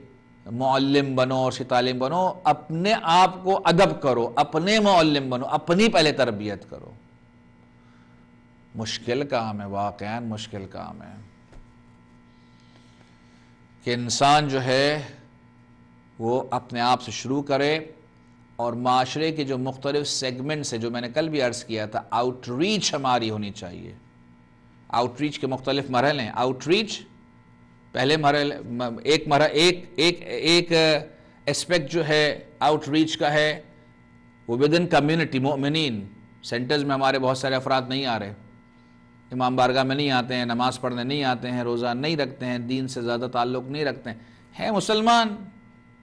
معلم بنو اور تعلیم بنو، اپنے آپ کو ادب کرو، اپنے معلم بنو، اپنی پہلے تربیت کرو. مشکل کام ہے، واقعاً مشکل کام ہے کہ انسان جو ہے وہ اپنے آپ سے شروع کرے، اور معاشرے کے جو مختلف سیگمنٹس ہیں، جو میں نے کل بھی عرض کیا تھا، آؤٹ ریچ ہماری ہونی چاہیے. آؤٹ ریچ کے مختلف مرحلے ہیں. آؤٹ ریچ پہلے ایک اسپیکٹ جو ہے آؤٹ ریچ کا ہے وہ ود ان کمیونٹی مومنین. سینٹرز میں ہمارے بہت سارے افراد نہیں آ رہے، امام بارگاہ میں نہیں آتے ہیں، نماز پڑھنے نہیں آتے ہیں، روزہ نہیں رکھتے ہیں، دین سے زیادہ تعلق نہیں رکھتے ہیں. ہیں مسلمان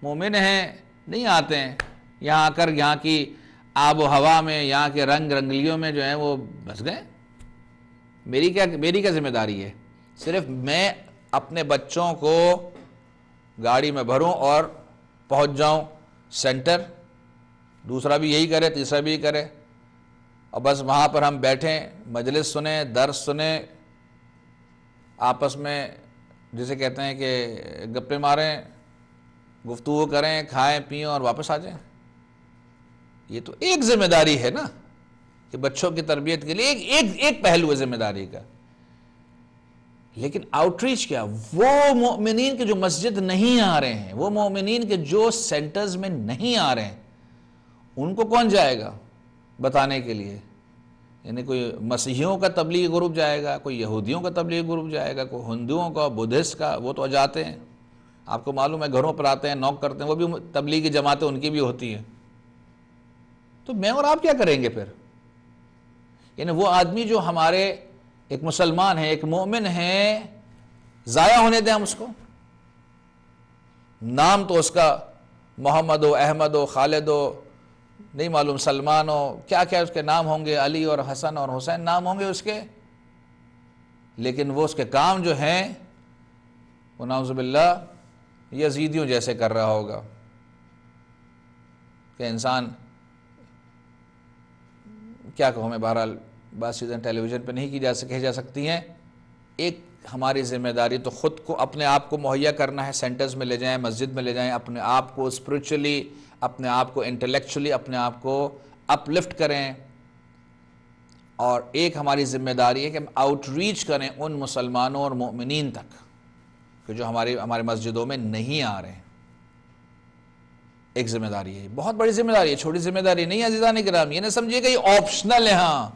مومن ہیں، نہیں آتے ہیں، یہاں آ کر یہاں کی آب و ہوا میں، یہاں کے رنگ رنگلیوں میں جو ہیں وہ بس گئے. میری کیا ذمہ داری ہے؟ صرف میں اپنے بچوں کو گاڑی میں بھروں اور پہنچ جاؤں سینٹر، دوسرا بھی یہی کرے، تیسرا بھی یہی کرے، اور بس وہاں پر ہم بیٹھیں، مجلس سنیں، درس سنیں، آپس میں جسے کہتے ہیں کہ گپے ماریں، گفتگو کریں، کھائیں پئیں اور واپس آ جائیں. یہ تو ایک ذمہ داری ہے نا کہ بچوں کی تربیت کے لیے ایک پہلو ہے ذمہ داری کا. لیکن آؤٹ ریچ کیا؟ وہ مومنین کے جو مسجد نہیں آ رہے ہیں، وہ مومنین کے جو سینٹرز میں نہیں آ رہے ہیں، ان کو کون جائے گا بتانے کے لیے؟ یعنی کوئی مسیحیوں کا تبلیغ گروپ جائے گا، کوئی یہودیوں کا تبلیغ گروپ جائے گا، کوئی ہندوؤں کا، بدھسٹ کا، وہ تو جاتے ہیں. آپ کو معلوم ہے گھروں پر آتے ہیں، نوک کرتے ہیں، وہ بھی تبلیغی جماعتیں ان کی بھی ہوتی ہیں. تو میں اور آپ کیا کریں گے پھر؟ یعنی وہ آدمی جو ہمارے ایک مسلمان ہے، ایک مومن ہے، ضائع ہونے دیں ہم اس کو؟ نام تو اس کا محمد ہو، احمد ہو، خالد ہو، نہیں معلوم سلمان ہو، کیا کیا اس کے نام ہوں گے، علی اور حسن اور حسین نام ہوں گے اس کے، لیکن وہ اس کے کام جو ہیں وہ نعوذ باللہ یزیدیوں جیسے کر رہا ہوگا. کہ انسان کیا کہوں میں، بہرحال بعض چیزیں ٹیلی ویژن پہ نہیں کہی جا سکتی ہیں. ایک ہماری ذمہ داری تو خود کو اپنے آپ کو مہیا کرنا ہے، سینٹرز میں لے جائیں، مسجد میں لے جائیں، اپنے آپ کو اسپرچولی، اپنے آپ کو انٹلیکچولی، اپنے آپ کو اپ لفٹ کریں. اور ایک ہماری ذمہ داری ہے کہ ہم آؤٹ ریچ کریں ان مسلمانوں اور مومنین تک کہ جو ہمارے مسجدوں میں نہیں آ رہے ہیں. ایک ذمہ داری ہے، بہت بڑی ذمہ داری ہے، چھوٹی ذمہ داری نہیں ہے عزیزان کرام. یہ نہ سمجھیے کہ یہ آپشنل ہے. ہاں،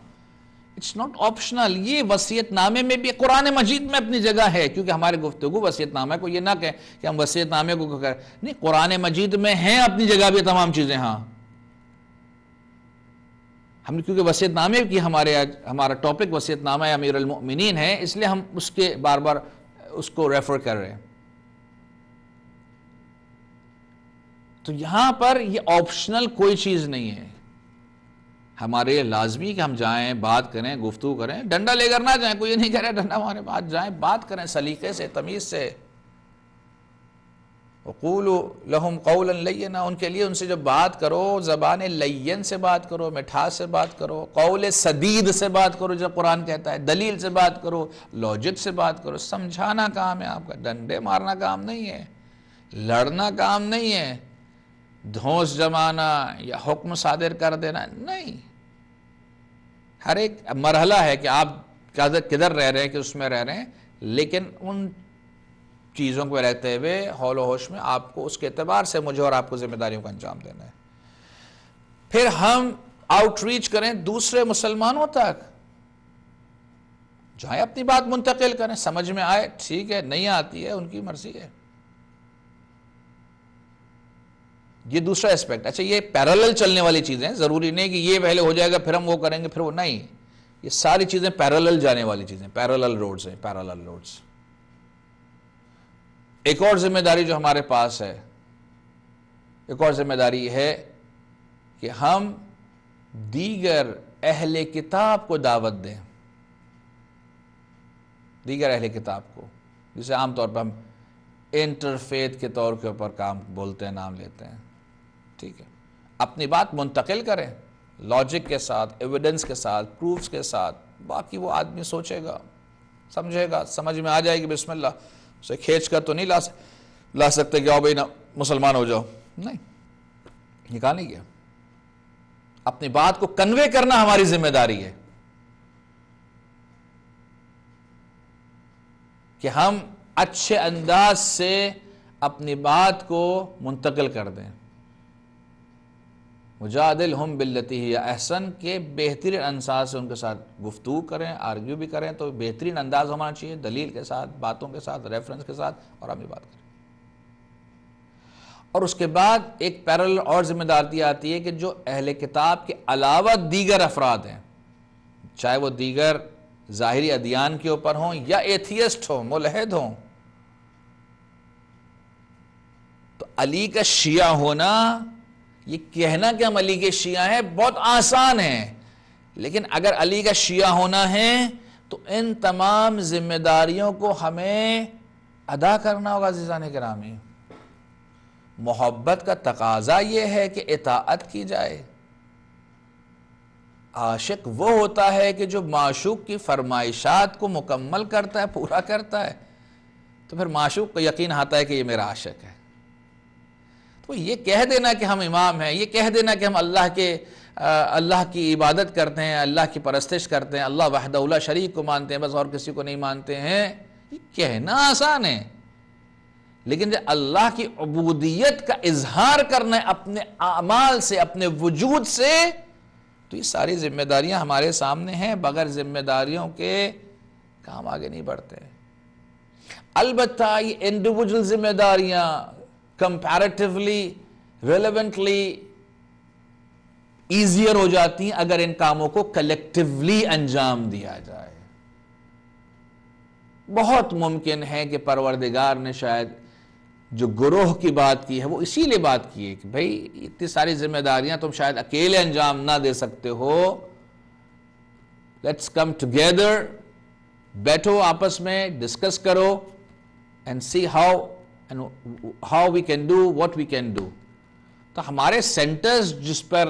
اٹس ناٹ آپشنل. یہ وصیت نامے میں بھی، قرآن مجید میں اپنی جگہ ہے، کیونکہ ہمارے گفتگو وصیت نامہ کو یہ نہ کہیں کہ ہم وصیت نامے کو کریں، نہیں، قرآن مجید میں ہیں اپنی جگہ بھی تمام چیزیں. ہاں، ہم نے کیونکہ وصیت نامے کی ہمارا ٹاپک وصیت نامہ امیر المؤمنین ہے، اس لیے ہم اس کے بار بار اس کو ریفر کر رہے ہیں. تو یہاں پر یہ آپشنل کوئی چیز نہیں ہے. ہمارے لازمی کہ ہم جائیں، بات کریں، گفتگو کریں، ڈنڈا لے کر نہ جائیں. کوئی یہ نہیں کہہ رہا ڈنڈا ہمارے پاس، جائیں، بات کریں سلیقے سے، تمیز سے. وَقُولُوا لَهُمْ قَوْلًا لَيِّنًا، ان کے لیے ان سے جب بات کرو زبان لین سے بات کرو، مٹھاس سے بات کرو، قول سدید سے بات کرو جب قرآن کہتا ہے، دلیل سے بات کرو، لاجک سے بات کرو. سمجھانا کام ہے آپ کا، ڈنڈے مارنا کام نہیں ہے، لڑنا کام نہیں ہے، دھونس جمانا یا حکم صادر کر دینا نہیں. ہر ایک مرحلہ ہے کہ آپ کدھر رہ رہے ہیں کہ اس میں رہ رہے ہیں، لیکن ان چیزوں کو رہتے ہوئے حول و ہوش میں آپ کو اس کے اعتبار سے مجھے اور آپ کو ذمہ داریوں کا انجام دینا ہے. پھر ہم آؤٹ ریچ کریں دوسرے مسلمانوں تک، جائیں اپنی بات منتقل کریں، سمجھ میں آئے ٹھیک ہے، نہیں آتی ہے ان کی مرضی ہے. یہ دوسرا اسپیکٹ. اچھا، یہ پیرالل چلنے والی چیزیں، ضروری نہیں کہ یہ پہلے ہو جائے گا پھر ہم وہ کریں گے پھر وہ، نہیں، یہ ساری چیزیں پیرالل جانے والی چیزیں، پیرالل روڈز ہیں، پیرالل روڈز. ایک اور ذمہ داری جو ہمارے پاس ہے، ایک اور ذمہ داری ہے کہ ہم دیگر اہل کتاب کو دعوت دیں. دیگر اہل کتاب کو، جسے عام طور پر ہم انٹرفیتھ کے طور کے اوپر کام بولتے ہیں، نام لیتے ہیں. ٹھیک ہے، اپنی بات منتقل کریں لاجک کے ساتھ، ایویڈنس کے ساتھ، پروفز کے ساتھ. باقی وہ آدمی سوچے گا، سمجھے گا، سمجھ میں آ جائے گی، بسم اللہ. اسے کھینچ کر تو نہیں لا سکتے کہ آؤ بھائی مسلمان ہو جاؤ، نہیں، یہ کہا نہیں کیا. اپنی بات کو کنوے کرنا ہماری ذمہ داری ہے کہ ہم اچھے انداز سے اپنی بات کو منتقل کر دیں. مجادلہم باللتی ہی احسن، کے بہترین انداز سے ان کے ساتھ گفتگو کریں، آرگیو بھی کریں تو بہترین انداز ہونا چاہیے، دلیل کے ساتھ، باتوں کے ساتھ، ریفرنس کے ساتھ، اور ہم یہ بات کریں. اور اس کے بعد ایک پیرالل اور ذمہ داری آتی ہے کہ جو اہل کتاب کے علاوہ دیگر افراد ہیں، چاہے وہ دیگر ظاہری ادیان کے اوپر ہوں یا ایتھیسٹ ہوں، ملحد ہوں، علی کا شیعہ ہونا، یہ کہنا کہ ہم علی کے شیعہ ہیں بہت آسان ہے، لیکن اگر علی کا شیعہ ہونا ہے تو ان تمام ذمہ داریوں کو ہمیں ادا کرنا ہوگا۔ عزیزان گرامی، محبت کا تقاضا یہ ہے کہ اطاعت کی جائے۔ عاشق وہ ہوتا ہے کہ جو معشوق کی فرمائشات کو مکمل کرتا ہے، پورا کرتا ہے، تو پھر معشوق کو یقین آتا ہے کہ یہ میرا عاشق ہے۔ تو یہ کہہ دینا کہ ہم امام ہیں، یہ کہہ دینا کہ ہم اللہ کی عبادت کرتے ہیں، اللہ کی پرستش کرتے ہیں، اللہ وحدہ لا شریک کو مانتے ہیں، بس اور کسی کو نہیں مانتے ہیں، یہ کہنا آسان ہے، لیکن جب اللہ کی عبودیت کا اظہار کرنا ہے اپنے اعمال سے، اپنے وجود سے، تو یہ ساری ذمہ داریاں ہمارے سامنے ہیں۔ بغیر ذمہ داریوں کے کام آگے نہیں بڑھتے۔ البتہ یہ انڈیویجول ذمہ داریاں کمپیریٹیولی ریلیونٹلی ایزیئر ہو جاتی ہیں اگر ان کاموں کو کلیکٹیولی انجام دیا جائے۔ بہت ممکن ہے کہ پروردگار نے شاید جو گروہ کی بات کی ہے وہ اسی لیے بات کی ہے کہ بھئی اتنی ساری ذمہ داریاں تم شاید اکیلے انجام نہ دے سکتے ہو، لیٹس کم ٹوگیدر، بیٹھو آپس میں ڈسکس کرو and see how we can do what we can do۔ تو ہمارے سینٹرز جس پر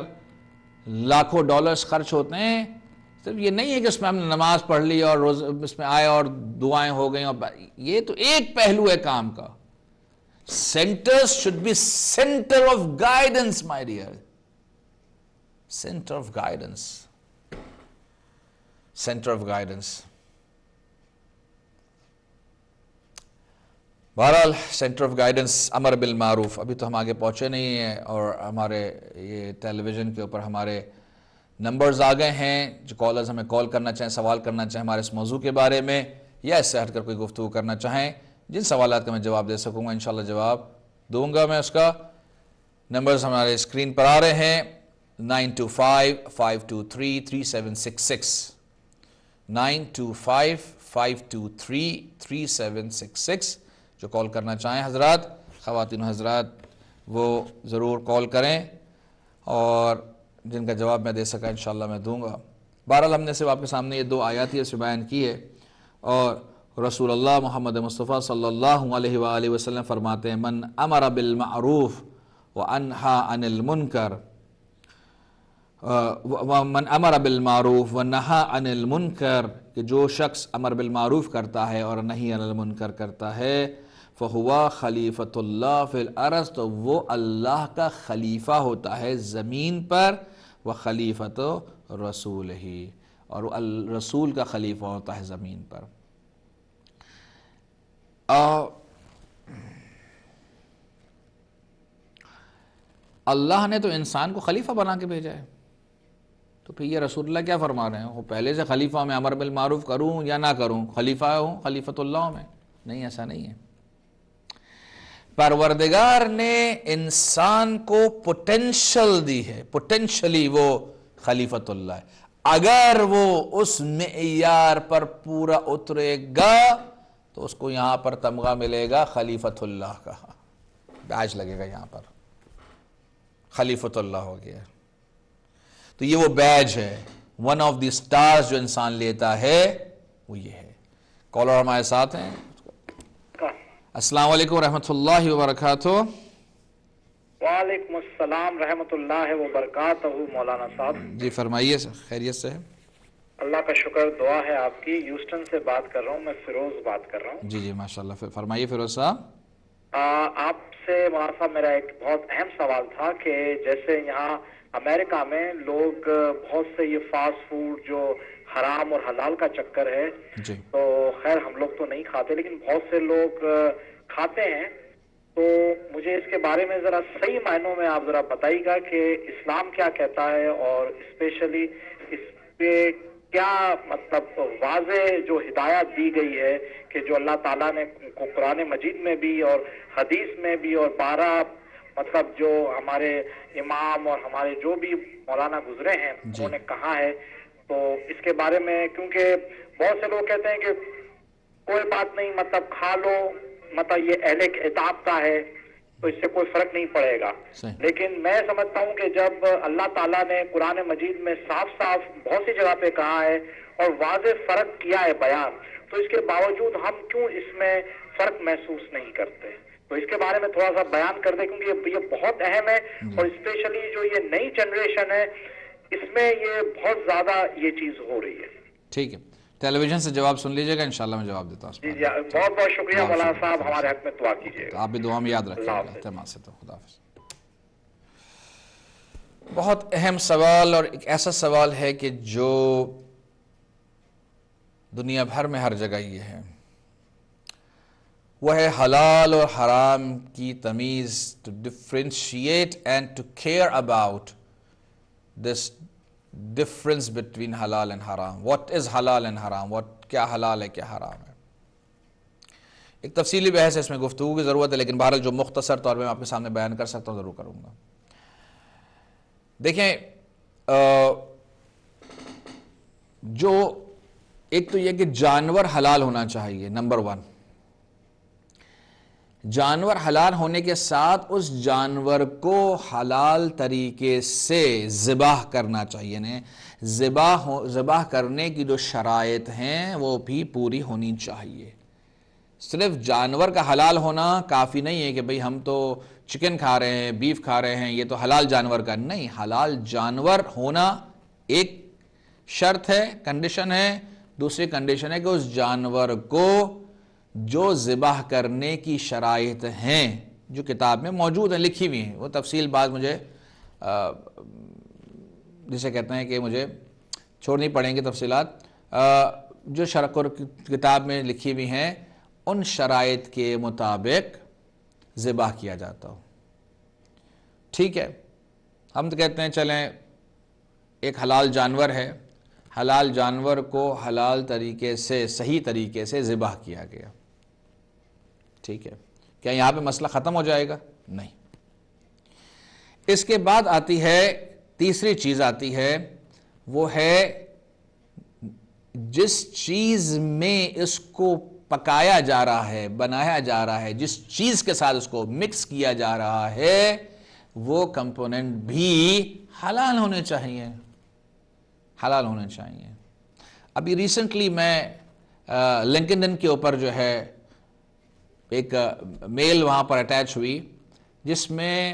لاکھوں ڈالرز خرچ ہوتے ہیں، صرف یہ نہیں ہے کہ اس میں ہم نے نماز پڑھ لی اور روز اس میں آئے اور دعائیں ہو گئیں، اور یہ تو ایک پہلو ہے کام کا۔ Centers should be center of guidance, my dear. Center of guidance. Center of guidance. بہرحال سینٹر آف گائیڈنس، امر بالمعروف، ابھی تو ہم آگے پہنچے نہیں ہیں، اور ہمارے یہ ٹیلی ویژن کے اوپر ہمارے نمبرز آ گئے ہیں، جو کالرز ہمیں کال کرنا چاہیں، سوال کرنا چاہیں ہمارے اس موضوع کے بارے میں، یا اس سے ہٹ کر کوئی گفتگو کرنا چاہیں، جن سوالات کا میں جواب دے سکوں گا انشاءاللہ جواب دوں گا میں اس کا۔ نمبرز ہمارے اسکرین پر آ رہے ہیں، 925-523-3766 925-523-3766 جو کال کرنا چاہیں حضرات، خواتین و حضرات، وہ ضرور کال کریں، اور جن کا جواب میں دے سکا انشاءاللہ میں دوں گا۔ بہرحال ہم نے صرف آپ کے سامنے یہ دو آیات ہی سے بیان کی ہے، اور رسول اللہ محمد مصطفیٰ صلی اللہ علیہ وآلہ وسلم فرماتے ہیں، من امر بالمعروف وانہا عن المنکر من امر بالمعروف ونہا عن المنکر، کہ جو شخص امر بالمعروف کرتا ہے اور نہی عن المنکر کرتا ہے، فہوا خلیفۃ اللہ فی الارض، تو وہ اللہ کا خلیفہ ہوتا ہے زمین پر، وخلیفۃ رسول ہی، اور وہ رسول کا خلیفہ ہوتا ہے زمین پر۔ اللہ نے تو انسان کو خلیفہ بنا کے بھیجا ہے، تو پھر یہ رسول اللہ کیا فرما رہے ہیں؟ وہ پہلے سے خلیفہ میں امر بالمعروف کروں یا نہ کروں، خلیفہ ہوں، خلیفۃ اللہ میں؟ نہیں، ایسا نہیں ہے۔ پروردگار نے انسان کو پوٹینشل دی ہے، پوٹینشلی وہ خلیفۃ اللہ ہے، اگر وہ اس معیار پر پورا اترے گا تو اس کو یہاں پر تمغہ ملے گا خلیفۃ اللہ کا، بیج لگے گا یہاں پر، خلیفۃ اللہ ہو گیا۔ تو یہ وہ بیج ہے، ون آف دی سٹارز جو انسان لیتا ہے وہ یہ ہے۔ کالر ہمارے ساتھ ہیں۔ السلام علیکم ورحمۃ اللہ وبرکاتہ۔ وعلیکم السلام رحمۃ اللہ وبرکاتہ مولانا صاحب۔ جی فرمائیے، خیریت سے ہے؟ اللہ کا شکر، دعا ہے آپ کی۔ ہیوسٹن سے بات کر رہا ہوں، میں فیروز بات کر رہا ہوں۔ جی ماشاءاللہ، فرمائیے فیروز صاحب۔ آپ سے مولانا صاحب میرا ایک بہت اہم سوال تھا کہ جیسے یہاں امریکہ میں لوگ بہت سے یہ فاسٹ فوڈ جو حرام اور حلال کا چکر ہے، جی تو خیر ہم لوگ تو نہیں کھاتے لیکن بہت سے لوگ کھاتے ہیں، تو مجھے اس کے بارے میں ذرا صحیح معنوں میں آپ ذرا بتائیے گا کہ اسلام کیا کہتا ہے، اور اسپیشلی اس پہ کیا مطلب واضح جو ہدایت دی گئی ہے کہ جو اللہ تعالیٰ نے قرآن مجید میں بھی اور حدیث میں بھی اور 12 مطلب جو ہمارے امام اور ہمارے جو بھی مولانا گزرے ہیں انہوں نے کہا ہے، تو اس کے بارے میں، کیونکہ بہت سے لوگ کہتے ہیں کہ کوئی بات نہیں، مطلب کھا لو، مطلب یہ اہل کتاب کا ہے، تو اس سے کوئی فرق نہیں پڑے گا. لیکن میں سمجھتا ہوں کہ جب اللہ تعالیٰ نے قرآن مجید میں صاف صاف بہت سی جگہ پہ کہا ہے اور واضح فرق کیا ہے بیان، تو اس کے باوجود ہم کیوں اس میں فرق محسوس نہیں کرتے؟ تو اس کے بارے میں تھوڑا سا بیان کر دیں، کیونکہ یہ بہت اہم ہے، اور اسپیشلی جو یہ نئی جنریشن ہے اس میں یہ بہت زیادہ یہ چیز ہو رہی ہے. ٹھیک ہے، ٹیلی ویژن سے جواب سن لیجیے گا، انشاءاللہ میں جواب دیتا ہوں. جی جی، بہت بہت شکریہ مولانا صاحب، ہمارے حق میں دعا کیجیے گا. آپ بھی دعا میں یاد رکھیے گا. اہتمام سے تو خدا حافظ. بہت اہم سوال، اور ایک ایسا سوال ہے کہ جو دنیا بھر میں ہر جگہ یہ ہے، وہ ہے حلال اور حرام کی تمیز. To differentiate and to care about this difference between halal and haram. What is halal and حرام؟ کیا حلال ہے، کیا حرام ہے؟ ایک تفصیلی بحث ہے، اس میں گفتگو کی ضرورت ہے، لیکن بہرحال جو مختصر طور پہ میں آپ کے سامنے بیان کر سکتا ہوں ضرور کروں گا. دیکھیں، جو ایک تو یہ کہ جانور حلال ہونا چاہیے، نمبر 1. جانور حلال ہونے کے ساتھ اس جانور کو حلال طریقے سے ذبح کرنا چاہیے. یعنی ذبح کرنے کی جو شرائط ہیں وہ بھی پوری ہونی چاہیے. صرف جانور کا حلال ہونا کافی نہیں ہے کہ بھئی ہم تو چکن کھا رہے ہیں، بیف کھا رہے ہیں، یہ تو حلال جانور کا نہیں. حلال جانور ہونا ایک شرط ہے، کنڈیشن ہے. دوسری کنڈیشن ہے کہ اس جانور کو جو ذبح کرنے کی شرائط ہیں جو کتاب میں موجود ہیں، لکھی ہوئی ہیں، وہ تفصیل بعد مجھے جسے کہتے ہیں کہ مجھے چھوڑنی پڑیں گی تفصیلات، جو کتاب میں لکھی ہوئی ہیں ان شرائط کے مطابق ذبح کیا جاتا ہو. ٹھیک ہے، ہم تو کہتے ہیں چلیں ایک حلال جانور ہے، حلال جانور کو حلال طریقے سے، صحیح طریقے سے ذبح کیا گیا. ٹھیک ہے، کیا یہاں پہ مسئلہ ختم ہو جائے گا؟ نہیں. اس کے بعد آتی ہے تیسری چیز آتی ہے، وہ ہے جس چیز میں اس کو پکایا جا رہا ہے، بنایا جا رہا ہے، جس چیز کے ساتھ اس کو مکس کیا جا رہا ہے، وہ کمپوننٹ بھی حلال ہونے چاہیے. حلال ہونے چاہیے. ابھی ریسنٹلی میں لنکن کے اوپر جو ہے ایک میل وہاں پر اٹیچ ہوئی، جس میں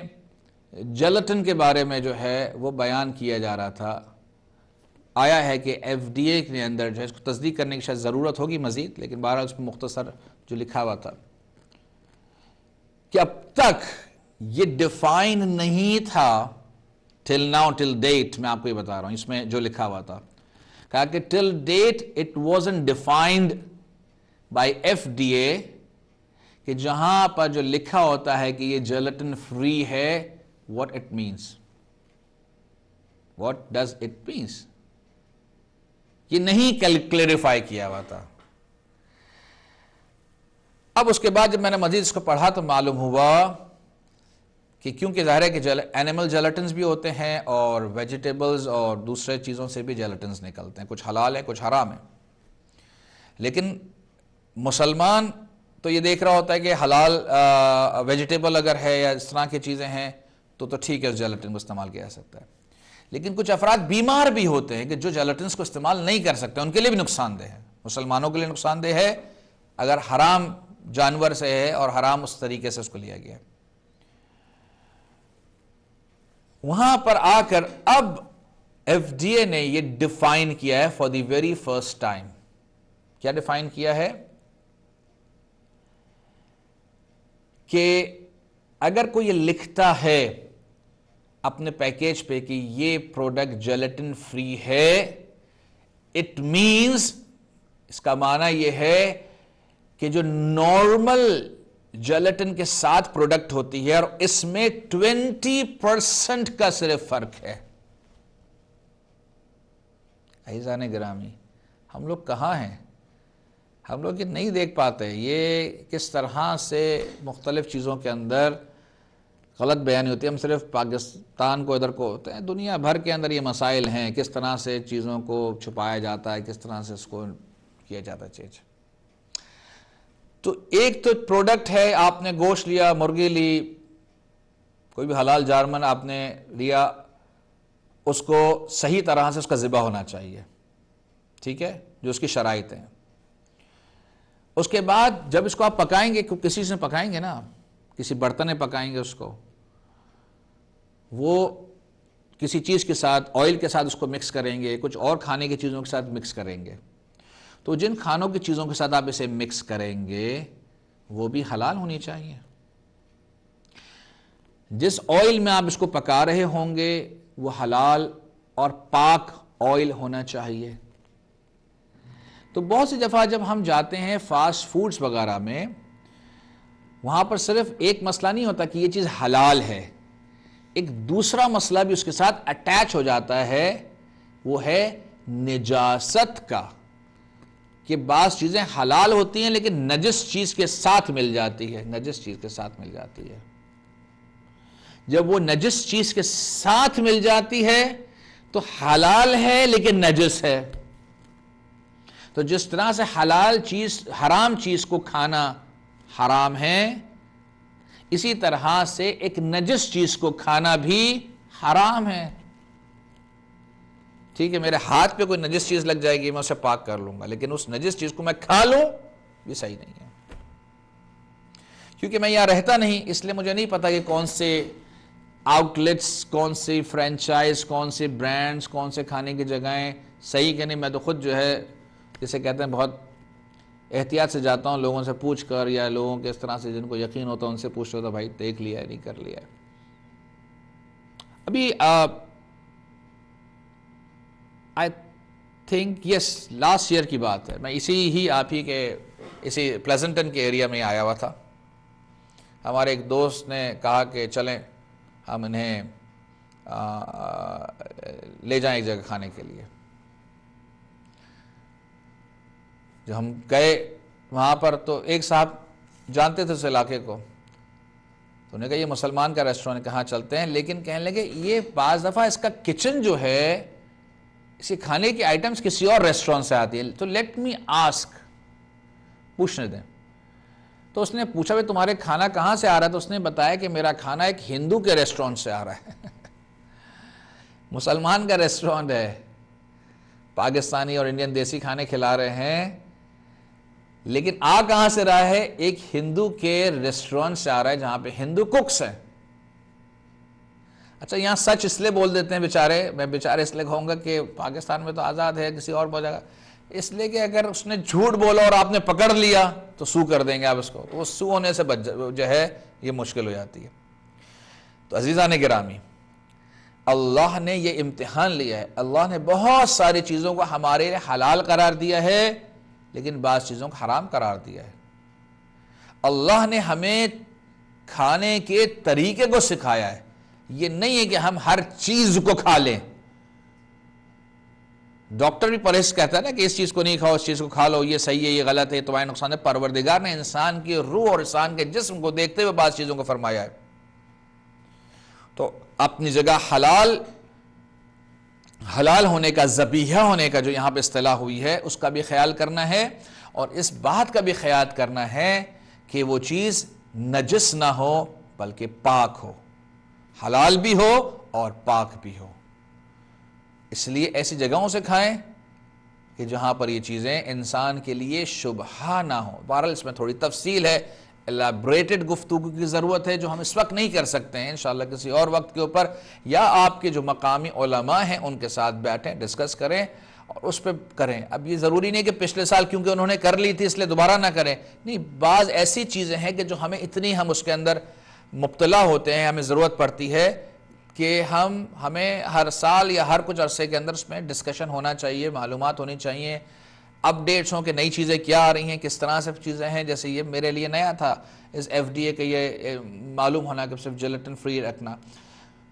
جیلیٹن کے بارے میں جو ہے وہ بیان کیا جا رہا تھا. آیا ہے کہ ایف ڈی اے کے اندر جو ہے اس کو تصدیق کرنے کی شاید ضرورت ہوگی مزید، لیکن بہرحال اس میں مختصر جو لکھا ہوا تھا کہ اب تک یہ ڈیفائن نہیں تھا ٹل ناؤ، ٹل ڈیٹ، میں آپ کو یہ بتا رہا ہوں اس میں جو لکھا ہوا تھا، کہا کہ till date it wasn't defined by FDA، کہ جہاں پر جو لکھا ہوتا ہے کہ یہ جیلیٹن فری ہے، what it means، what does it means، یہ نہیں کلیریفائی کیا ہوا تھا. اب اس کے بعد جب میں نے مزید اس کو پڑھا تو معلوم ہوا کہ کیونکہ ظاہر ہے کہ اینیمل جیلیٹنز بھی ہوتے ہیں اور ویجیٹیبلز اور دوسرے چیزوں سے بھی جیلیٹنز نکلتے ہیں، کچھ حلال ہیں کچھ حرام ہیں. لیکن مسلمان تو یہ دیکھ رہا ہوتا ہے کہ حلال ویجیٹیبل اگر ہے یا اس طرح کی چیزیں ہیں تو ٹھیک ہے، اس جیلیٹن کو استعمال کیا جا سکتا ہے. لیکن کچھ افراد بیمار بھی ہوتے ہیں کہ جو جیلیٹنز کو استعمال نہیں کر سکتے، ان کے لیے بھی نقصان دہ ہے. مسلمانوں کے لیے نقصان دہ ہے اگر حرام جانور سے ہے اور حرام اس طریقے سے اس کو لیا گیا ہے. وہاں پر آ کر اب ایف ڈی اے نے یہ ڈیفائن کیا ہے for the very first time. کیا ڈیفائن کیا ہے؟ کہ اگر کوئی یہ لکھتا ہے اپنے پیکیج پہ کہ یہ پروڈکٹ جیلیٹن فری ہے، اٹ مینز، اس کا معنی یہ ہے کہ جو نارمل جیلیٹن کے ساتھ پروڈکٹ ہوتی ہے اور اس میں 20% کا صرف فرق ہے. عزیزان گرامی، ہم لوگ کہاں ہیں؟ ہم لوگ یہ نہیں دیکھ پاتے یہ کس طرح سے مختلف چیزوں کے اندر غلط بیانی ہوتی ہے. ہم صرف پاکستان کو ادھر کو ہوتے ہیں، دنیا بھر کے اندر یہ مسائل ہیں، کس طرح سے چیزوں کو چھپایا جاتا ہے، کس طرح سے اس کو کیا جاتا ہے چیز. تو ایک تو پروڈکٹ ہے، آپ نے گوشت لیا، مرغی لی، کوئی بھی حلال جارمن آپ نے لیا، اس کو صحیح طرح سے اس کا ذبح ہونا چاہیے، ٹھیک ہے، جو اس کی شرائط ہیں۔ اس کے بعد جب اس کو آپ پکائیں گے، کسی چیز میں پکائیں گے نا، کسی برتن میں پکائیں گے اس کو، وہ کسی چیز کے ساتھ، آئل کے ساتھ اس کو مکس کریں گے، کچھ اور کھانے کی چیزوں کے ساتھ مکس کریں گے، تو جن کھانوں کی چیزوں کے ساتھ آپ اسے مکس کریں گے وہ بھی حلال ہونی چاہیے۔ جس آئل میں آپ اس کو پکا رہے ہوں گے وہ حلال اور پاک آئل ہونا چاہیے۔ تو بہت سی دفعہ جب ہم جاتے ہیں فاسٹ فوڈز وغیرہ میں، وہاں پر صرف ایک مسئلہ نہیں ہوتا کہ یہ چیز حلال ہے، ایک دوسرا مسئلہ بھی اس کے ساتھ اٹیچ ہو جاتا ہے، وہ ہے نجاست کا، کہ بعض چیزیں حلال ہوتی ہیں لیکن نجس چیز کے ساتھ مل جاتی ہے، نجس چیز کے ساتھ مل جاتی ہے۔ جب وہ نجس چیز کے ساتھ مل جاتی ہے تو حلال ہے لیکن نجس ہے۔ تو جس طرح سے حلال چیز، حرام چیز کو کھانا حرام ہے، اسی طرح سے ایک نجس چیز کو کھانا بھی حرام ہے۔ ٹھیک ہے، میرے ہاتھ پہ کوئی نجس چیز لگ جائے گی، میں اسے پاک کر لوں گا، لیکن اس نجس چیز کو میں کھا لوں، یہ صحیح نہیں ہے۔ کیونکہ میں یہاں رہتا نہیں، اس لیے مجھے نہیں پتا کہ کون سے آؤٹ لیٹس، کون سی فرینچائز، کون سے برانڈز، کون سے کھانے کی جگہیں صحیح کہ نہیں۔ میں تو خود جو ہے جسے کہتے ہیں بہت احتیاط سے جاتا ہوں، لوگوں سے پوچھ کر، یا لوگوں کے اس طرح سے جن کو یقین ہوتا ہے ان سے پوچھ ہوتا بھائی دیکھ لیا ہے، نہیں کر لیا ہے۔ ابھی I think yes last year کی بات ہے، میں آپ ہی کے اسی پلیزنٹن کے ایریا میں آیا ہوا تھا۔ ہمارے ایک دوست نے کہا کہ چلیں ہم انہیں لے جائیں ایک جگہ کھانے کے لیے۔ جب ہم گئے وہاں پر تو ایک صاحب جانتے تھے اس علاقے کو، تو انہوں نے کہا یہ مسلمان کا ریسٹورینٹ، کہاں چلتے ہیں، لیکن کہنے لگے یہ بعض دفعہ اس کا کچن جو ہے، اسی کھانے کی آئٹمز کسی اور ریسٹورینٹ سے آتی ہے، تو لیٹ می آسک، پوچھنے دیں۔ تو اس نے پوچھا بھائی تمہارے کھانا کہاں سے آ رہا ہے؟ تو اس نے بتایا کہ میرا کھانا ایک ہندو کے ریسٹورینٹ سے آ رہا ہے۔ مسلمان کا ریسٹورینٹ ہے، پاکستانی اور انڈین دیسی کھانے کھلا رہے ہیں، لیکن آ کہاں سے رہا ہے؟ ایک ہندو کے ریسٹورینٹ سے آ رہا ہے جہاں پہ ہندو ککس ہیں۔ اچھا یہاں سچ اس لیے بول دیتے ہیں بیچارے، میں بیچارے اس لیے کہوں گا کہ پاکستان میں تو آزاد ہے، کسی اور بہت جگہ، اس لیے کہ اگر اس نے جھوٹ بولا اور آپ نے پکڑ لیا تو سو کر دیں گے آپ اس کو، تو وہ سو ہونے سے جو ہے یہ مشکل ہو جاتی ہے۔ تو عزیزان گرامی، اللہ نے یہ امتحان لیا ہے، اللہ نے بہت ساری چیزوں کو ہمارے لیے حلال قرار دیا ہے لیکن بعض چیزوں کو حرام قرار دیا ہے۔ اللہ نے ہمیں کھانے کے طریقے کو سکھایا ہے، یہ نہیں ہے کہ ہم ہر چیز کو کھا لیں۔ ڈاکٹر بھی پرہیز کہتا ہے نا کہ اس چیز کو نہیں کھاؤ، اس چیز کو کھا لو، یہ صحیح ہے، یہ غلط ہے، تمہارے نقصان ہے۔ پروردگار نے انسان کی روح اور انسان کے جسم کو دیکھتے ہوئے بعض چیزوں کو فرمایا ہے۔ تو اپنی جگہ حلال ہونے کا، ذبیحہ ہونے کا جو یہاں پہ اصطلاح ہوئی ہے، اس کا بھی خیال کرنا ہے، اور اس بات کا بھی خیال کرنا ہے کہ وہ چیز نجس نہ ہو بلکہ پاک ہو، حلال بھی ہو اور پاک بھی ہو۔ اس لیے ایسی جگہوں سے کھائیں کہ جہاں پر یہ چیزیں انسان کے لیے شبہہ نہ ہو۔ بہرحال اس میں تھوڑی تفصیل ہے، ایلیبریٹڈ گفتگو کی ضرورت ہے جو ہم اس وقت نہیں کر سکتے ہیں، انشاءاللہ کسی اور وقت کے اوپر، یا آپ کے جو مقامی علماء ہیں ان کے ساتھ بیٹھیں، ڈسکس کریں اور اس پہ کریں۔ اب یہ ضروری نہیں کہ پچھلے سال کیونکہ انہوں نے کر لی تھی اس لیے دوبارہ نہ کریں، نہیں، بعض ایسی چیزیں ہیں کہ جو ہمیں اتنی ہم اس کے اندر مبتلا ہوتے ہیں، ہمیں ضرورت پڑتی ہے کہ ہمیں ہر سال یا ہر کچھ عرصے کے اندر اس میں ڈسکشن ہونا چاہیے، معلومات ہونی چاہیے، اپڈیٹس ہوں کہ نئی چیزیں کیا آ رہی ہیں، کس طرح سے چیزیں ہیں۔ جیسے یہ میرے لیے نیا تھا اس FDA کا یہ معلوم ہونا کہ صرف جیلیٹن فری رکھنا۔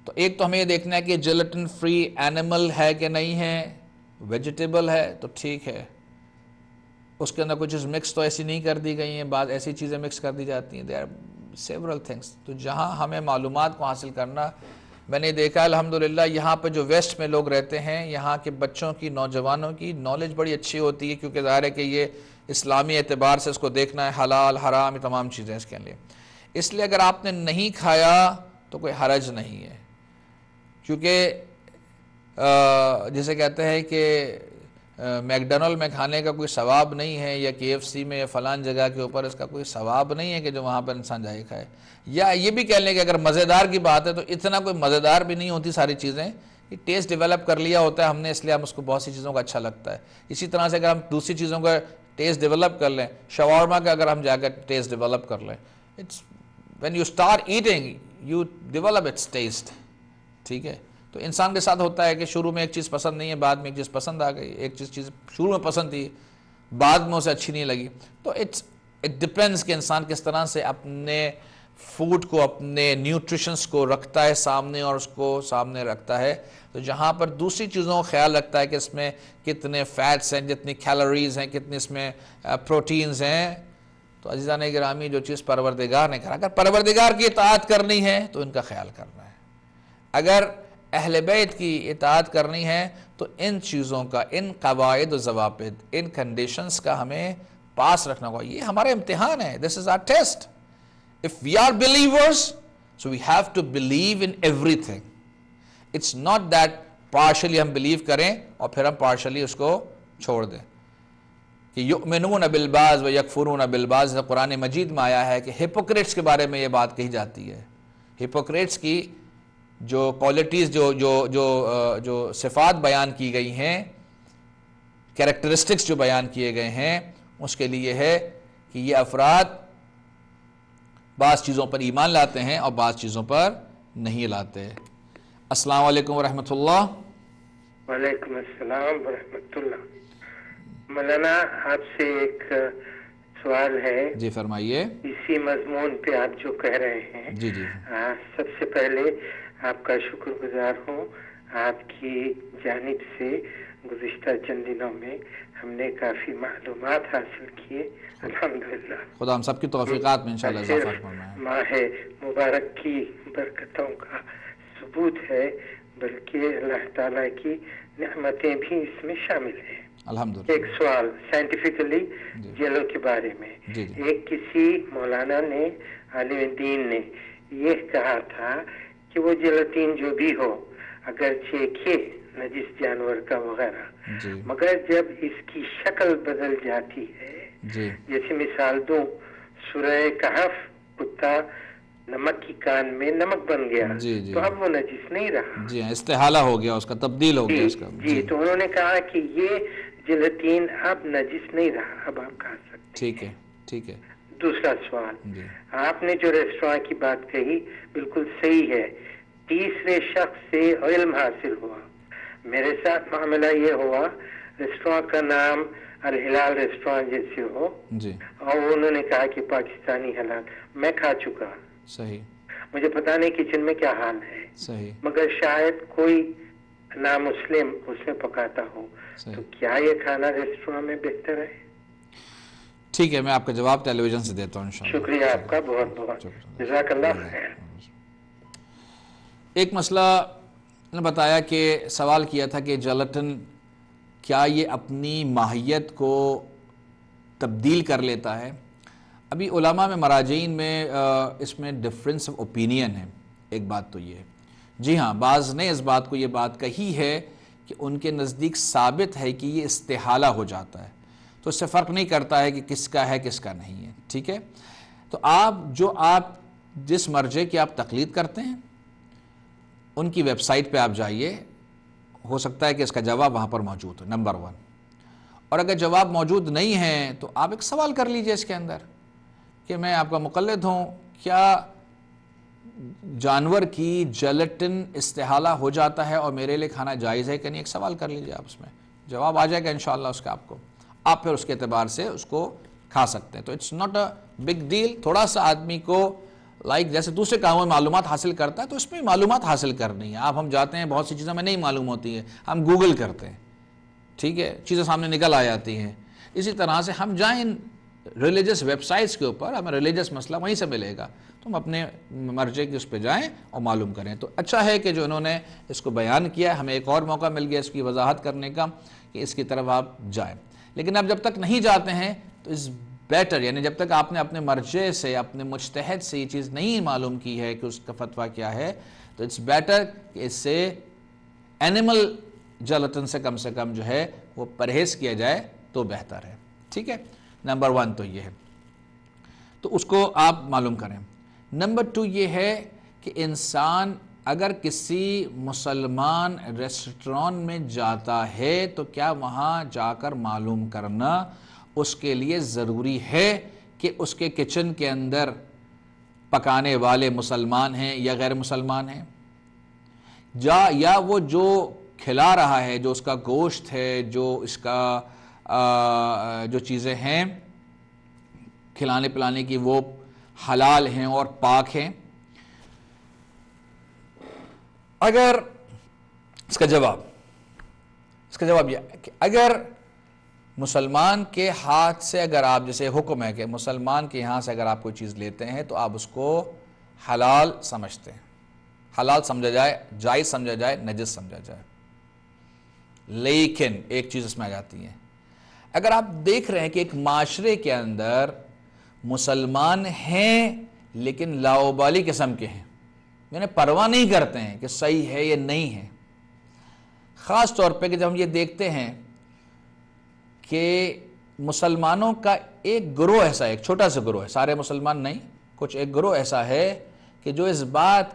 تو ایک تو ہمیں یہ دیکھنا ہے کہ جیلیٹن فری اینیمل ہے کہ نہیں ہے، ویجیٹیبل ہے تو ٹھیک ہے، اس کے اندر کچھ چیز مکس تو ایسی نہیں کر دی گئی ہیں، بعض ایسی چیزیں مکس کر دی جاتی ہیں، there are several things۔ تو جہاں ہمیں معلومات کو حاصل کرنا، میں نے دیکھا الحمدللہ یہاں پہ جو ویسٹ میں لوگ رہتے ہیں، یہاں کے بچوں کی، نوجوانوں کی نالج بڑی اچھی ہوتی ہے، کیونکہ ظاہر ہے کہ یہ اسلامی اعتبار سے اس کو دیکھنا ہے، حلال حرام یہ تمام چیزیں اس کے لیے۔ اس لیے اگر آپ نے نہیں کھایا تو کوئی حرج نہیں ہے، کیونکہ جسے کہتے ہیں کہ میک ڈونلڈ میں کھانے کا کوئی ثواب نہیں ہے، یا KFC میں یا فلان جگہ کے اوپر اس کا کوئی ثواب نہیں ہے کہ جو وہاں پر انسان جائے کھائے. یا یہ بھی کہہ لیں کہ اگر مزیدار کی بات ہے تو اتنا کوئی مزیدار بھی نہیں ہوتی ساری چیزیں، کہ ٹیسٹ ڈیولپ کر لیا ہوتا ہے ہم نے، اس لیے ہم اس کو بہت سی چیزوں کا اچھا لگتا ہے. اسی طرح سے اگر ہم دوسری چیزوں کا ٹیسٹ ڈیولپ کر لیں، شاورما کا اگر ہم جا کر ٹیسٹ ڈیولپ کر لیں، it's when you start eating you develop its taste. ٹھیک ہے، تو انسان کے ساتھ ہوتا ہے کہ شروع میں ایک چیز پسند نہیں ہے، بعد میں ایک چیز پسند آ گئی. ایک چیز شروع میں پسند تھی، بعد میں اسے اچھی نہیں لگی. تو اٹ ڈپینڈس کہ انسان کس طرح سے اپنے فوڈ کو، اپنے نیوٹریشنس کو رکھتا ہے سامنے، اور اس کو سامنے رکھتا ہے. تو جہاں پر دوسری چیزوں کا خیال رکھتا ہے کہ اس میں کتنے فیٹس ہیں، جتنی کیلوریز ہیں، کتنے اس میں پروٹینز ہیں. تو عزیزان گرامی، جو چیز پروردگار نے کہا، اگر پروردگار کی اطاعت کرنی ہے تو ان کا خیال کرنا ہے. اگر اہل بیت کی اطاعت کرنی ہے تو ان چیزوں کا، ان قواعد و ضوابط، ان کنڈیشنز کا ہمیں پاس رکھنا ہوگا. یہ ہمارا امتحان ہے. This is our test. If we are believers, so we have to believe in everything. It's not that partially ہم believe کریں اور پھر ہم partially اس کو چھوڑ دیں. کہ یؤمنون بالبعض و یکفرون بالبعض، قرآن مجید میں آیا ہے کہ ہپوکریٹس کے بارے میں یہ بات کہی جاتی ہے. ہپوکریٹس کی جو کوالٹیز، جو صفات بیان کی گئی ہیں، کیریکٹرسٹکس جو بیان کیے گئے ہیں، اس کے لیے ہے کہ یہ افراد بعض چیزوں پر ایمان لاتے ہیں اور بعض چیزوں پر نہیں لاتے. السلام علیکم ورحمۃ اللہ. وعلیکم السلام ورحمۃ اللہ. مولانا آپ سے ایک سوال ہے. جی فرمائیے. اسی مضمون پہ آپ جو کہہ رہے ہیں. جی جی. سب سے پہلے آپ کا شکر گزار ہوں. آپ کی جانب سے گزشتہ چند دنوں میں ہم نے کافی معلومات حاصل کیے، الحمدللہ. خدا ہم سب کی توفیقات میں انشاءاللہ اضافہ فرمائے. ماہ مبارک کی برکتوں کا ثبوت ہے، بلکہ اللہ تعالیٰ کی نعمتیں بھی اس میں شامل ہیں. الحمدللہ. ایک سوال سائنٹیفکلی جیلوں کے بارے میں. ایک کسی مولانا نے، عالم دین نے یہ کہا تھا کہ وہ جیلاتین جو بھی ہو، اگرچہ کہ نجس جانور کا وغیرہ، مگر جب اس کی شکل بدل جاتی ہے، جیسے مثال دوں، سورہ کہف، کتا نمک کی کان میں نمک بن گیا، تو اب وہ نجس نہیں رہا. جی استحالہ ہو گیا، اس کا تبدیل ہو گیا اس کا. جی تو انہوں نے کہا کہ یہ جیلاتین اب نجس نہیں رہا، اب آپ کھا سکتے. ٹھیک ہے، ٹھیک ہے. دوسرا سوال، آپ نے جو ریسٹوراں کی بات کہی بالکل صحیح ہے. تیسرے شخص سے علم حاصل ہوا. میرے ساتھ معاملہ یہ ہوا، ریسٹوراں کا نام الہلال ریسٹوراں جیسے ہو، اور انہوں نے کہا کہ پاکستانی حلال. میں کھا چکا. صحیح. مجھے پتا نہیں کچن میں کیا حال ہے. صحیح. مگر شاید کوئی نامسلم اس میں پکاتا ہو. تو کیا یہ کھانا ریسٹوراں میں بہتر ہے؟ ٹھیک ہے، میں آپ کا جواب ٹیلی ویژن سے دیتا ہوں انشاءاللہ. شکریہ آپ کا بہت بہت، جزاک اللہ خیر. ایک مسئلہ نے بتایا کہ سوال کیا تھا کہ جیلاٹن کیا یہ اپنی ماہیت کو تبدیل کر لیتا ہے. ابھی علماء میں، مراجعین میں اس میں ڈفرینس آف اوپینین ہے. ایک بات تو یہ ہے، جی ہاں، بعض نے اس بات کو یہ بات کہی ہے کہ ان کے نزدیک ثابت ہے کہ یہ استحالہ ہو جاتا ہے، تو اس سے فرق نہیں کرتا ہے کہ کس کا ہے کس کا نہیں ہے. ٹھیک ہے. تو آپ جس مرجع کی آپ تقلید کرتے ہیں ان کی ویب سائٹ پہ آپ جائیے، ہو سکتا ہے کہ اس کا جواب وہاں پر موجود ہو، نمبر 1. اور اگر جواب موجود نہیں ہے تو آپ ایک سوال کر لیجئے اس کے اندر کہ میں آپ کا مقلد ہوں، کیا جانور کی جیلاٹن استحالہ ہو جاتا ہے اور میرے لیے کھانا جائز ہے کہ نہیں. ایک سوال کر لیجئے آپ، اس میں جواب آ جائے گا انشاءاللہ اس کا. آپ پھر اس کے اعتبار سے اس کو کھا سکتے ہیں. تو it's not a big deal. تھوڑا سا آدمی کو جیسے دوسرے کاموں میں معلومات حاصل کرتا ہے تو اس میں معلومات حاصل کرنی ہے. ہم جاتے ہیں، بہت سی چیزیں ہمیں نہیں معلوم ہوتی ہیں، ہم گوگل کرتے ہیں. ٹھیک ہے، چیزیں سامنے نکل آ جاتی ہیں. اسی طرح سے ہم جائیں ریلیجس ویب سائٹس کے اوپر، ہمیں ریلیجس مسئلہ وہیں سے ملے گا، تو ہم اپنے مرجع کی اس پہ جائیں اور معلوم کریں. تو اچھا ہے کہ جو انہوں نے اس کو بیان کیا، ہمیں ایک اور موقع مل گیا اس کی وضاحت کرنے کا کہ اس کی طرف آپ جائیں. لیکن آپ جب تک نہیں جاتے ہیں تو اٹس بیٹر، یعنی جب تک آپ نے اپنے مرجع سے، اپنے مجتہد سے یہ چیز نہیں معلوم کی ہے کہ اس کا فتویٰ کیا ہے، تو اٹس بیٹر کہ اس سے اینیمل جلتن سے کم جو ہے وہ پرہیز کیا جائے تو بہتر ہے. ٹھیک ہے، نمبر 1 تو یہ ہے، تو اس کو آپ معلوم کریں. نمبر 2 یہ ہے کہ انسان اگر کسی مسلمان ریسٹوران میں جاتا ہے تو کیا وہاں جا کر معلوم کرنا اس کے لیے ضروری ہے کہ اس کے کچن کے اندر پکانے والے مسلمان ہیں یا غیر مسلمان ہیں، یا وہ جو کھلا رہا ہے، جو اس کا گوشت ہے، جو اس کا جو چیزیں ہیں کھلانے پلانے کی وہ حلال ہیں اور پاک ہیں. اگر اس کا جواب یہ ہے کہ اگر مسلمان کے ہاتھ سے، اگر آپ، جیسے حکم ہے کہ مسلمان کے یہاں سے اگر آپ کوئی چیز لیتے ہیں تو آپ اس کو حلال سمجھتے ہیں، حلال سمجھا جائے، جائز سمجھا جائے، نجس سمجھا جائے. لیکن ایک چیز اس میں آ جاتی ہے، اگر آپ دیکھ رہے ہیں کہ ایک معاشرے کے اندر مسلمان ہیں لیکن لاؤبالی قسم کے ہیں، یعنی پرواہ نہیں کرتے ہیں کہ صحیح ہے یا نہیں ہے، خاص طور پہ کہ جب ہم یہ دیکھتے ہیں کہ مسلمانوں کا ایک گروہ ایسا ہے، ایک چھوٹا سا گروہ ہے، سارے مسلمان نہیں، کچھ ایک گروہ ایسا ہے کہ جو اس بات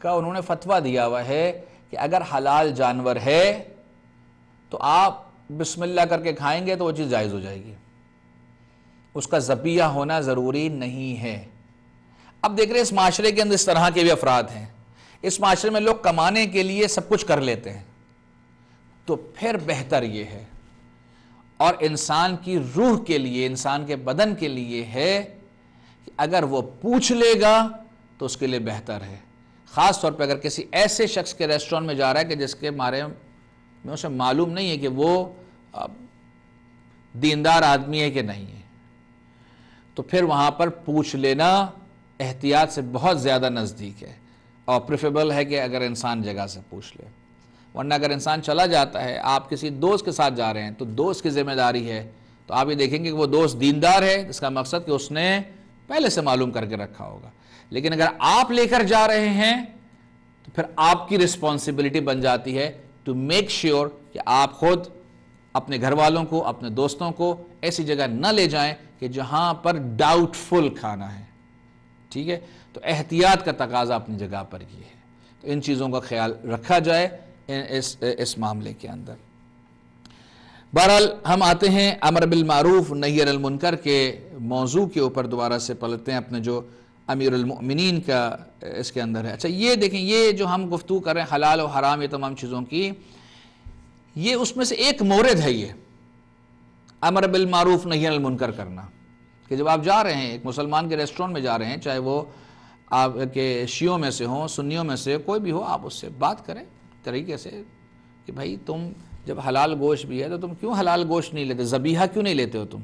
کا انہوں نے فتویٰ دیا ہوا ہے کہ اگر حلال جانور ہے تو آپ بسم اللہ کر کے کھائیں گے تو وہ چیز جائز ہو جائے گی، اس کا ذبیحہ ہونا ضروری نہیں ہے. اب دیکھ رہے ہیں اس معاشرے کے اندر اس طرح کے بھی افراد ہیں، اس معاشرے میں لوگ کمانے کے لیے سب کچھ کر لیتے ہیں، تو پھر بہتر یہ ہے اور انسان کی روح کے لیے، انسان کے بدن کے لیے ہے کہ اگر وہ پوچھ لے گا تو اس کے لیے بہتر ہے. خاص طور پہ اگر کسی ایسے شخص کے ریسٹورنٹ میں جا رہا ہے کہ جس کے بارے میں اسے معلوم نہیں ہے کہ وہ دیندار آدمی ہے کہ نہیں ہے، تو پھر وہاں پر پوچھ لینا احتیاط سے بہت زیادہ نزدیک ہے، اور پریفریبل ہے کہ اگر انسان جگہ سے پوچھ لے. ورنہ اگر انسان چلا جاتا ہے، آپ کسی دوست کے ساتھ جا رہے ہیں تو دوست کی ذمہ داری ہے، تو آپ یہ دیکھیں گے کہ وہ دوست دیندار ہے، اس کا مقصد کہ اس نے پہلے سے معلوم کر کے رکھا ہوگا. لیکن اگر آپ لے کر جا رہے ہیں تو پھر آپ کی رسپانسبلٹی بن جاتی ہے ٹو میک شیور کہ آپ خود اپنے گھر والوں کو، اپنے دوستوں کو ایسی جگہ نہ لے جائیں کہ جہاں پر ڈاؤٹ فل کھانا ہے. ٹھیک ہے، تو احتیاط کا تقاضا اپنی جگہ پر یہ ہے، تو ان چیزوں کا خیال رکھا جائے اس معاملے کے اندر. بہرحال ہم آتے ہیں امر بالمعروف نہی عن المنکر کے موضوع کے اوپر، دوبارہ سے پلٹتے ہیں اپنے جو امیر المؤمنین کا اس کے اندر ہے. اچھا یہ دیکھیں، یہ جو ہم گفتگو کر رہے ہیں حلال و حرام، یہ تمام چیزوں کی، یہ اس میں سے ایک مورد ہے، یہ امر بالمعروف نہی عن المنکر کرنا، کہ جب آپ جا رہے ہیں ایک مسلمان کے ریسٹورنٹ میں جا رہے ہیں، چاہے وہ آپ کے شیعوں میں سے ہوں، سنیوں میں سے کوئی بھی ہو، آپ اس سے بات کریں طریقے سے کہ بھائی تم جب حلال گوشت بھی ہے تو تم کیوں حلال گوشت نہیں لیتے، ذبیحہ کیوں نہیں لیتے ہو تم؟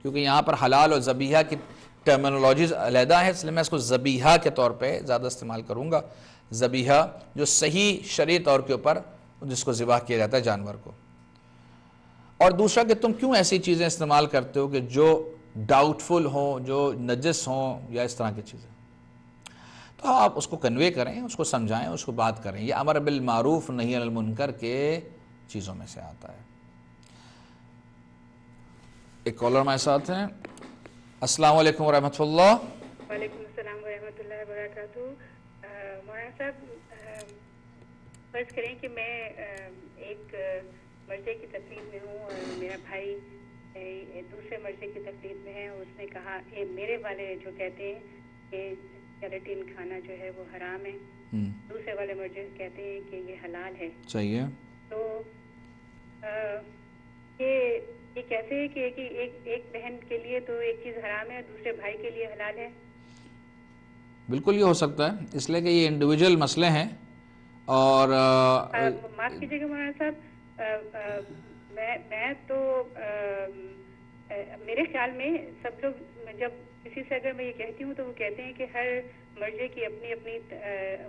کیونکہ یہاں پر حلال اور ذبیحہ کی ٹرمینالوجیز علیحدہ ہے، اس لیے میں اس کو ذبیحہ کے طور پہ زیادہ استعمال کروں گا. ذبیحہ جو صحیح شرعی طور کے اوپر جس کو ذبح کیا جاتا ہے جانور کو. اور دوسرا کہ تم کیوں ایسی چیزیں استعمال کرتے ہو کہ جو ڈاؤٹ فل ہوں، جو نجس ہوں یا اس طرح کی چیزیں. تو آپ اس کو کنوے کریں، اس کو سمجھائیں، اس کو بات کریں. یہ امر بالمعروف نہی عن المنکر کے چیزوں میں سے آتا ہے. ایک کالر ہمارے ساتھ ہیں. السلام علیکم ورحمۃ اللہ. وعلیکم السلام ورحمۃ اللہ وبرکاتہ. مولانا صاحب، فرض کریں کہ میں ایک مرضے کی تکلیف میں ہوں اور میرا بھائی دوسرے مرضے کی تکلیف میں ہے. اس نے کہا کہ میرے والے جو کہتے ہیں کہ کیراٹین کھانا جو ہے وہ حرام ہے، دوسرے والے مرضے کہتے ہیں کہ یہ حلال ہے. صحیح ہے. تو یہ کیسے ہے کہ ایک بہن کے لیے تو ایک چیز حرام ہے، دوسرے بھائی کے لیے حلال ہے؟ بالکل یہ ہو سکتا ہے، اس لیے کہ یہ انڈیویجول مسئلے ہیں. اور معاف کیجیے گا مولانا صاحب، میں تو میرے خیال میں سب لوگ جب کسی سے اگر میں یہ کہتی ہوں تو وہ کہتے ہیں کہ ہر مرجے کی اپنی اپنی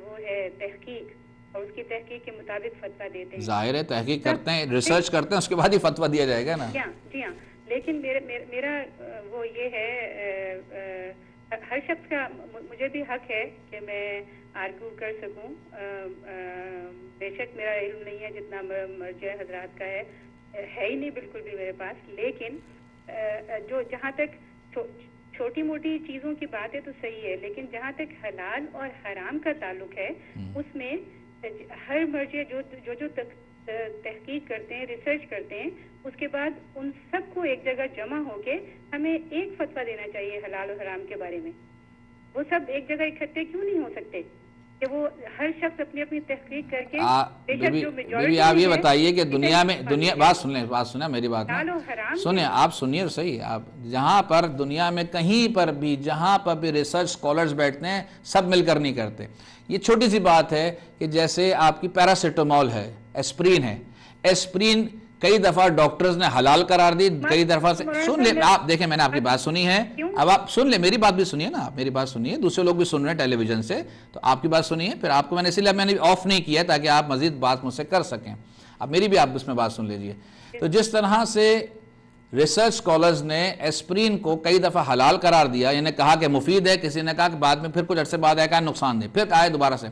وہ ہے تحقیق، اور اس کی تحقیق کے مطابق فتویٰ دیتے ہیں. ظاہر ہے تحقیق کرتے ہیں، ریسرچ کرتے ہیں، اس کے بعد ہی فتویٰ دیا جائے گا نا. جی ہاں. لیکن میرا وہ یہ ہے ہر شخص کا مجھے بھی حق ہے کہ میں آرگو کر سکوں. بے شک میرا علم نہیں ہے جتنا مرجع حضرات کا ہے ہی نہیں بالکل بھی میرے پاس. لیکن جو جہاں تک چھوٹی موٹی چیزوں کی بات ہے تو صحیح ہے, لیکن جہاں تک حلال اور حرام کا تعلق ہے اس میں ہر مرجع جو تحقیق کرتے ہیں, ریسرچ کرتے ہیں, اس کے بعد ان سب کو ایک جگہ جمع ہو کے ہمیں ایک فتویٰ دینا چاہیے حلال اور حرام کے بارے میں. وہ سب ایک جگہ اکٹھے کیوں نہیں ہو سکتے کہ وہ ہر شخص اپنی اپنی تحقیق کر کے بیبی آپ یہ بتائیے کہ دنیا بات سنیں میری بات سنیں, آپ سنیے صحیح. آپ جہاں پر دنیا میں کہیں پر بھی جہاں پر بھی ریسرچ اسکالرز بیٹھتے ہیں سب مل کر نہیں کرتے. یہ چھوٹی سی بات ہے کہ جیسے آپ کی پیراسیٹامول ہے, ایسپرین ہے, ایسپرین کئی دفعہ ڈاکٹرز نے حلال قرار دی, کئی دفعہ سے سن لیں آپ, دیکھیں میں نے آپ کی بات سنی ہے, اب آپ سن لیں میری بات بھی سنیے نا, آپ میری بات سنیے, دوسرے لوگ بھی سن رہے ہیں ٹیلی ویژن سے, تو آپ کی بات سنیے. پھر آپ کو میں نے اسی لیے میں نے آف نہیں کیا تاکہ آپ مزید بات مجھ سے کر سکیں. اب میری بھی آپ اس میں بات سن لیجئے. تو جس طرح سے ریسرچ اسکالرز نے ایسپرین کو کئی دفعہ حلال قرار دیا, یعنی کہا کہ مفید ہے, کسی نے کہا کہ بعد میں پھر کچھ عرصے بعد کہا نقصان دہ, پھر کہا دوبارہ سے,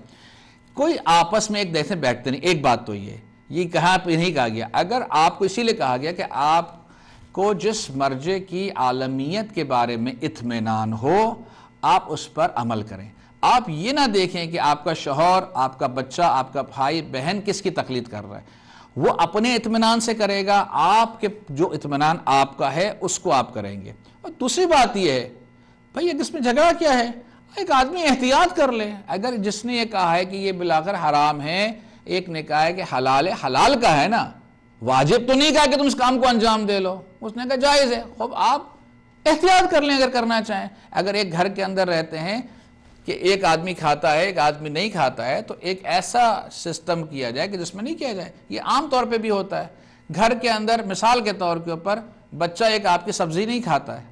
کوئی آپس میں ایک جیسے بیٹھتے نہیں. ایک بات تو یہ کہا نہیں کہا گیا, اگر آپ کو اسی لیے کہا گیا کہ آپ کو جس مرجع کی عالمیت کے بارے میں اطمینان ہو آپ اس پر عمل کریں. آپ یہ نہ دیکھیں کہ آپ کا شوہر, آپ کا بچہ, آپ کا بھائی بہن کس کی تقلید کر رہا ہے, وہ اپنے اطمینان سے کرے گا, آپ کے جو اطمینان آپ کا ہے اس کو آپ کریں گے. اور دوسری بات یہ ہے بھئی یہ اس میں جھگڑا کیا ہے, ایک آدمی احتیاط کر لے. اگر جس نے یہ کہا ہے کہ یہ بلاخر حرام ہے, ایک نے کہا ہے کہ حلال ہے, حلال کا ہے نا, واجب تو نہیں کہا کہ تم اس کام کو انجام دے لو, اس نے کہا جائز ہے. خوب آپ احتیاط کر لیں اگر کرنا چاہیں. اگر ایک گھر کے اندر رہتے ہیں کہ ایک آدمی کھاتا ہے ایک آدمی نہیں کھاتا ہے, تو ایک ایسا سسٹم کیا جائے کہ جس میں نہیں کیا جائے. یہ عام طور پہ بھی ہوتا ہے گھر کے اندر. مثال کے طور کے اوپر بچہ ایک آپ کی سبزی نہیں کھاتا ہے,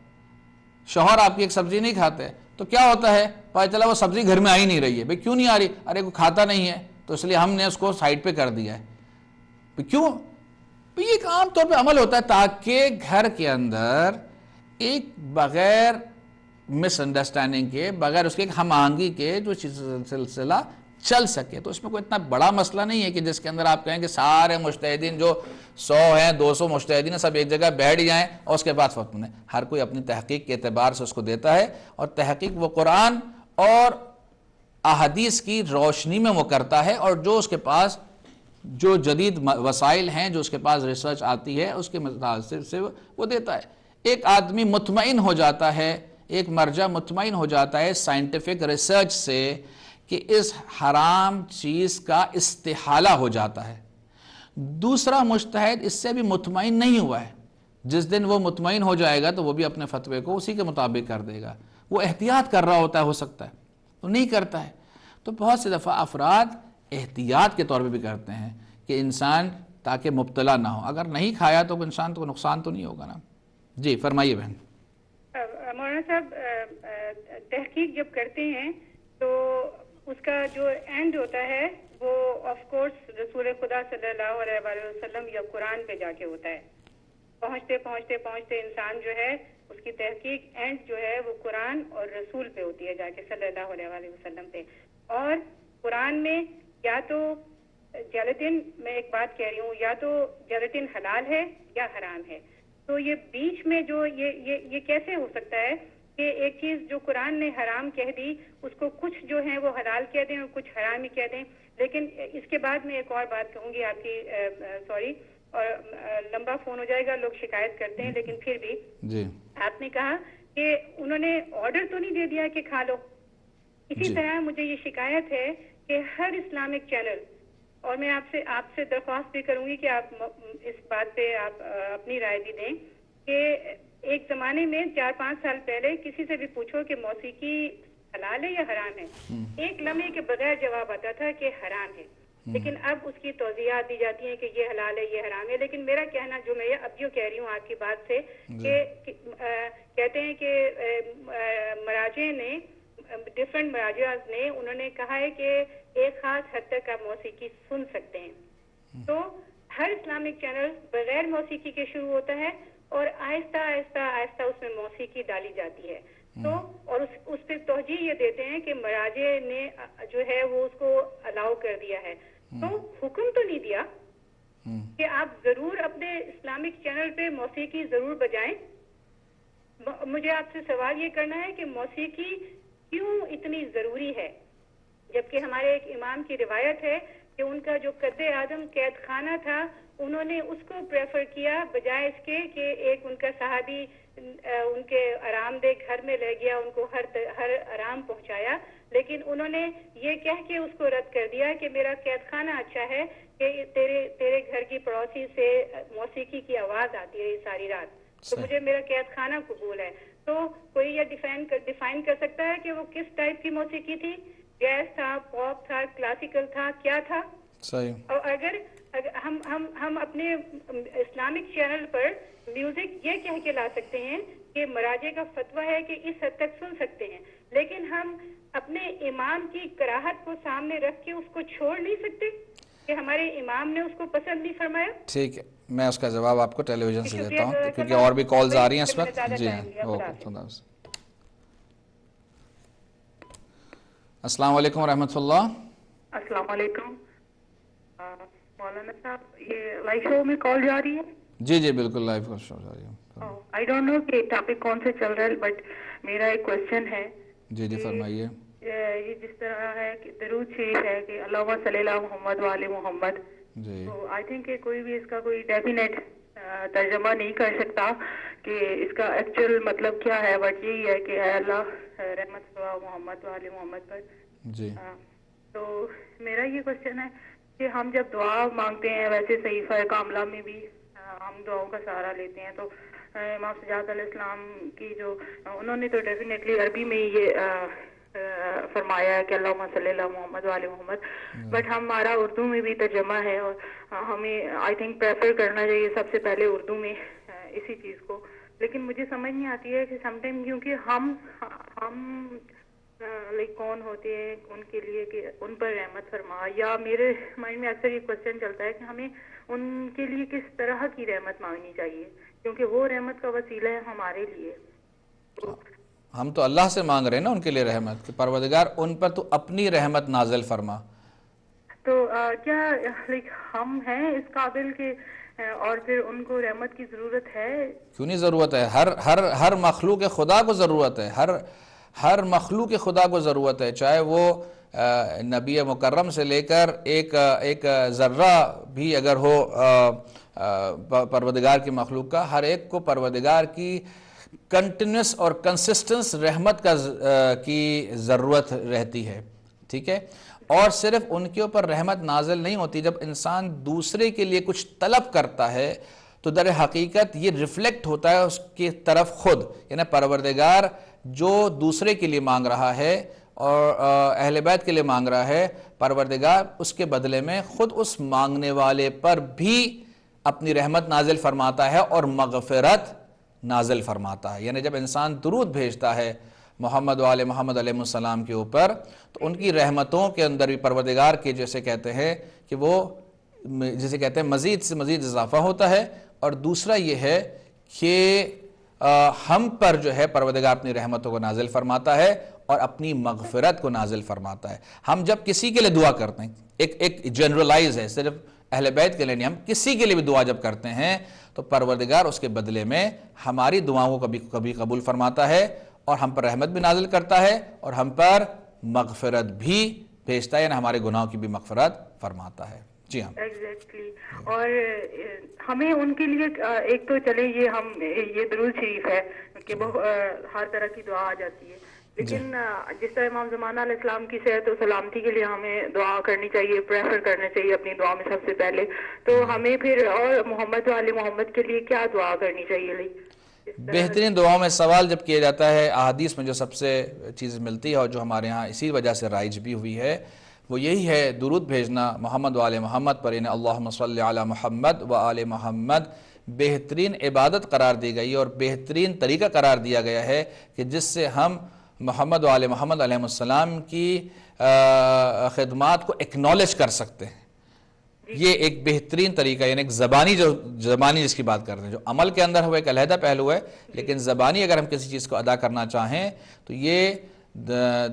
شوہر آپ کی ایک سبزی نہیں کھاتے, تو کیا ہوتا ہے, پتہ چلا وہ سبزی گھر میں آ ہی نہیں رہی ہے. بھئی کیوں نہیں آ رہی, ارے وہ کھاتا نہیں ہے تو اس لیے ہم نے اس کو سائڈ پہ کر دیا ہے. کیوں, یہ ایک عام طور پہ عمل ہوتا ہے تاکہ گھر کے اندر ایک بغیر مس انڈرسٹینڈنگ کے, بغیر اس کے ہم آہنگی کے جو سلسلہ چل سکے. تو اس میں کوئی اتنا بڑا مسئلہ نہیں ہے کہ جس کے اندر آپ کہیں کہ سارے مجتہدین جو 100 ہیں 200 مجتہدین ہیں سب ایک جگہ بیٹھ جائیں اور اس کے بعد فتویٰ دیں. ہر کوئی اپنی تحقیق کے اعتبار سے اس کو دیتا ہے, اور تحقیق وہ قرآن اور احادیث کی روشنی میں وہ کرتا ہے, اور جو اس کے پاس جو جدید وسائل ہیں, جو اس کے پاس ریسرچ آتی ہے اس کے متاثر سے وہ دیتا ہے. ایک آدمی مطمئن ہو جاتا ہے, ایک مرجع مطمئن ہو جاتا ہے سائنٹیفک ریسرچ سے کہ اس حرام چیز کا استحالہ ہو جاتا ہے. دوسرا مجتہد اس سے بھی مطمئن نہیں ہوا ہے, جس دن وہ مطمئن ہو جائے گا تو وہ بھی اپنے فتوے کو اسی کے مطابق کر دے گا. وہ احتیاط کر رہا ہوتا ہے, ہو سکتا ہے وہ نہیں کرتا ہے. تو بہت سی دفعہ افراد احتیاط کے طور پہ بھی کرتے ہیں کہ انسان تاکہ مبتلا نہ ہو. اگر نہیں کھایا تو انسان کو نقصان تو نہیں ہوگا نا. جی فرمائیے بہن. مولانا صاحب تحقیق جب کرتے ہیں تو اس کا جو اینڈ ہوتا ہے وہ آف کورس رسول خدا صلی اللہ علیہ وآلہ وسلم یا قرآن پہ جا کے ہوتا ہے. پہنچتے پہنچتے پہنچتے انسان جو ہے اس کی تحقیق اینڈ جو ہے وہ قرآن اور رسول پہ ہوتی ہے جا کے صلی اللہ علیہ وآلہ وسلم پہ. اور قرآن میں یا تو جیلیٹن, میں ایک بات کہہ رہی ہوں, یا تو جیلیٹن حلال ہے یا حرام ہے. تو یہ بیچ میں جو یہ کیسے ہو سکتا ہے کہ ایک چیز جو قرآن نے حرام کہہ دی اس کو کچھ جو ہیں وہ حلال کہہ دیں اور کچھ حرام ہی کہہ دیں. لیکن اس کے بعد میں ایک اور بات کہوں گی آپ کی, سوری, اور لمبا فون ہو جائے گا, لوگ شکایت کرتے ہیں, لیکن پھر بھی جی آپ نے کہا کہ انہوں نے آرڈر تو نہیں دے دیا کہ کھا لو. اسی طرح مجھے یہ شکایت ہے کہ ہر اسلامک چینل, اور میں آپ سے درخواست بھی کروں گی کہ آپ اس بات پہ آپ اپنی رائے بھی دیں, کہ ایک زمانے میں 4-5 سال پہلے کسی سے بھی پوچھو کہ موسیقی حلال ہے یا حرام ہے, ایک لمحے کے بغیر جواب آتا تھا کہ حرام ہے. لیکن اب اس کی توضیحات دی جاتی ہیں کہ یہ حلال ہے یہ حرام ہے. لیکن میرا کہنا جو میں اب جو کہہ رہی ہوں آپ کی بات سے کہ کہتے ہیں کہ مراجع نے, ڈفرینٹ مراجعات نے, انہوں نے کہا ہے کہ ایک خاص حد تک آپ موسیقی سن سکتے ہیں. تو ہر اسلامک چینل بغیر موسیقی کے شروع ہوتا ہے اور آہستہ آہستہ آہستہ اس میں موسیقی ڈالی جاتی ہے. تو اور اس پہ توجہ یہ دیتے ہیں کہ مراجع نے جو ہے وہ اس کو الاؤ کر دیا ہے. تو حکم تو نہیں دیا کہ آپ ضرور اپنے اسلامک چینل پہ موسیقی ضرور بجائیں. مجھے آپ سے سوال یہ کرنا ہے کہ موسیقی کیوں اتنی ضروری ہے، جبکہ ہمارے ایک امام کی روایت ہے کہ ان کا جو قد اعظم قید خانہ تھا انہوں نے اس کو پریفر کیا بجائے اس کے کہ ایک ان کا صحابی ان کے آرام دہ گھر میں لے گیا، ان کو ہر آرام پہنچایا، لیکن انہوں نے یہ کہہ کے اس کو رد کر دیا کہ میرا قید خانہ اچھا ہے کہ تیرے گھر کی پڑوسی سے موسیقی کی آواز آتی رہی ساری رات، تو مجھے میرا قید خانہ قبول ہے. تو کوئی یہ ڈیفائن کر سکتا ہے کہ وہ کس ٹائپ کی موسیقی تھی؟ جیز تھا، پاپ تھا، کلاسیکل تھا، کیا تھا؟ صحیح. اور اگر ہم اپنے اسلامک چینل پر میوزک یہ کہہ کے لا سکتے ہیں کہ مراجع کا فتویٰ ہے کہ اس حد تک سن سکتے ہیں، لیکن ہم اپنے امام کی کراہت کو سامنے رکھ کے اس کو چھوڑ نہیں سکتے کہ ہمارے امام نے اس کو پسند نہیں فرمایا. ٹھیک ہے، میں اس کا جواب آپ کو ٹیلی ویژن سے دیتا ہوں کیونکہ اور بھی کالز آ رہی ہیں اس وقت. جی ہاں، اوکے، خدا حافظ. السلام علیکم ورحمۃ اللہ. السلام علیکم مولانا صاحب، یہ لائیو شو میں کال جا رہی ہے؟ جی جی بالکل لائیو شو جا رہی ہے. آئی ڈونٹ نو کہ ٹاپک کون سے چل رہا ہے، بٹ میرا ایک کوشچن ہے. جی جی فرمائیے. یہ جس طرح ہے کہ درود شریف ہے کہ اللہم صلی اللہ محمد وآل محمد، جی تو آئی تھنک کہ کوئی بھی اس کا کوئی ڈیفینیٹ ترجمہ نہیں کر سکتا کہ اس کا ایکچوئل مطلب کیا ہے، بٹ یہی ہے کہ اے اللہ رحمت اللہ محمد وآل محمد پر. جی تو میرا یہ کوشچن ہے کہ ہم جب دعا مانگتے ہیں، ویسے صحیفہ کاملہ میں بھی ہم دعاؤں کا سہارا لیتے ہیں، تو امام سجاد علیہ السلام کی جو انہوں نے تو ڈیفینیٹلی عربی میں یہ فرمایا ہے کہ اللہم صلی اللہ محمد وآل محمد، بٹ ہمارا اردو میں بھی ترجمہ ہے اور ہمیں آئی تھنک پریفر کرنا چاہیے سب سے پہلے اردو میں اسی چیز کو. لیکن مجھے سمجھ نہیں آتی ہے کہ سم ٹائم کیونکہ ہم لائک کون ہوتے ہیں ان کے لیے کہ ان پر رحمت فرما، یا میرے مائنڈ میں اکثر یہ کوشچن چلتا ہے کہ ہمیں ان کے لیے کس طرح کی رحمت مانگنی چاہیے، کیونکہ وہ رحمت کا وسیلہ ہے ہمارے لیے. ہم تو اللہ سے مانگ رہے ہیں نا ان کے لیے رحمت، کہ پروردگار ان پر تو اپنی رحمت نازل فرما. تو کیا لائک ہم ہیں اس قابل کہ اور پھر ان کو رحمت کی ضرورت ہے؟ کیوں نہیں ضرورت ہے؟ ہر مخلوق خدا کو ضرورت ہے، ہر مخلوق خدا کو ضرورت ہے، چاہے وہ نبی مکرم سے لے کر ایک ذرہ بھی اگر ہو پروردگار کی مخلوق کا، ہر ایک کو پروردگار کی کنٹینیوس اور کنسسٹنس رحمت کی ضرورت رہتی ہے. ٹھیک ہے، اور صرف ان کے اوپر رحمت نازل نہیں ہوتی، جب انسان دوسرے کے لیے کچھ طلب کرتا ہے تو در حقیقت یہ ریفلیکٹ ہوتا ہے اس کی طرف خود، یعنی پروردگار جو دوسرے کے لیے مانگ رہا ہے اور اہل بیت کے لیے مانگ رہا ہے، پروردگار اس کے بدلے میں خود اس مانگنے والے پر بھی اپنی رحمت نازل فرماتا ہے اور مغفرت نازل فرماتا ہے. یعنی جب انسان درود بھیجتا ہے محمد وآل محمد علیہ السلام کے اوپر، تو ان کی رحمتوں کے اندر بھی پروردگار کے جیسے کہتے ہیں کہ وہ جسے کہتے ہیں مزید سے مزید اضافہ ہوتا ہے. اور دوسرا یہ ہے کہ ہم پر جو ہے پروردگار اپنی رحمتوں کو نازل فرماتا ہے اور اپنی مغفرت کو نازل فرماتا ہے. ہم جب کسی کے لیے دعا کرتے ہیں، ایک جنرلائز ہے، صرف اہل بیت کے لیے نہیں، ہم کسی کے لیے بھی دعا جب کرتے ہیں تو پروردگار اس کے بدلے میں ہماری دعاؤں کو کبھی قبول فرماتا ہے اور ہم پر رحمت بھی نازل کرتا ہے اور ہم پر مغفرت بھی بھیجتا ہے، یعنی ہمارے گناہوں کی بھی مغفرت فرماتا ہے. جی ہاں ایگزیکٹلی. اور ہمیں ان کے لیے ایک تو چلے یہ درود شریف ہے کہ ہر طرح کی دعا آ جاتی ہے، لیکن جس طرح امام زمانہ علیہ السلام کی صحت و سلامتی کے لیے ہمیں دعا کرنی چاہیے، پریفر کرنا چاہیے اپنی دعا میں سب سے پہلے، تو ہمیں پھر اور محمد وآل محمد کے لیے کیا دعا کرنی چاہیے؟ بہترین دعاؤں میں سوال جب کیا جاتا ہے، احادیث میں جو سب سے چیز ملتی ہے اور جو ہمارے ہاں اسی وجہ سے رائج بھی ہوئی ہے، وہ یہی ہے درود بھیجنا محمد وآل محمد پر، یعنی اللہم صلی علی محمد وآل محمد بہترین عبادت قرار دی گئی اور بہترین طریقہ قرار دیا گیا ہے کہ جس سے ہم محمد وآل محمد علیہ السلام کی خدمات کو ایکنالج کر سکتے ہیں. یہ ایک بہترین طریقہ، یعنی ایک زبانی جس کی بات کرتے ہیں، جو عمل کے اندر ہوا ایک علیحدہ پہلو ہے، لیکن زبانی اگر ہم کسی چیز کو ادا کرنا چاہیں تو یہ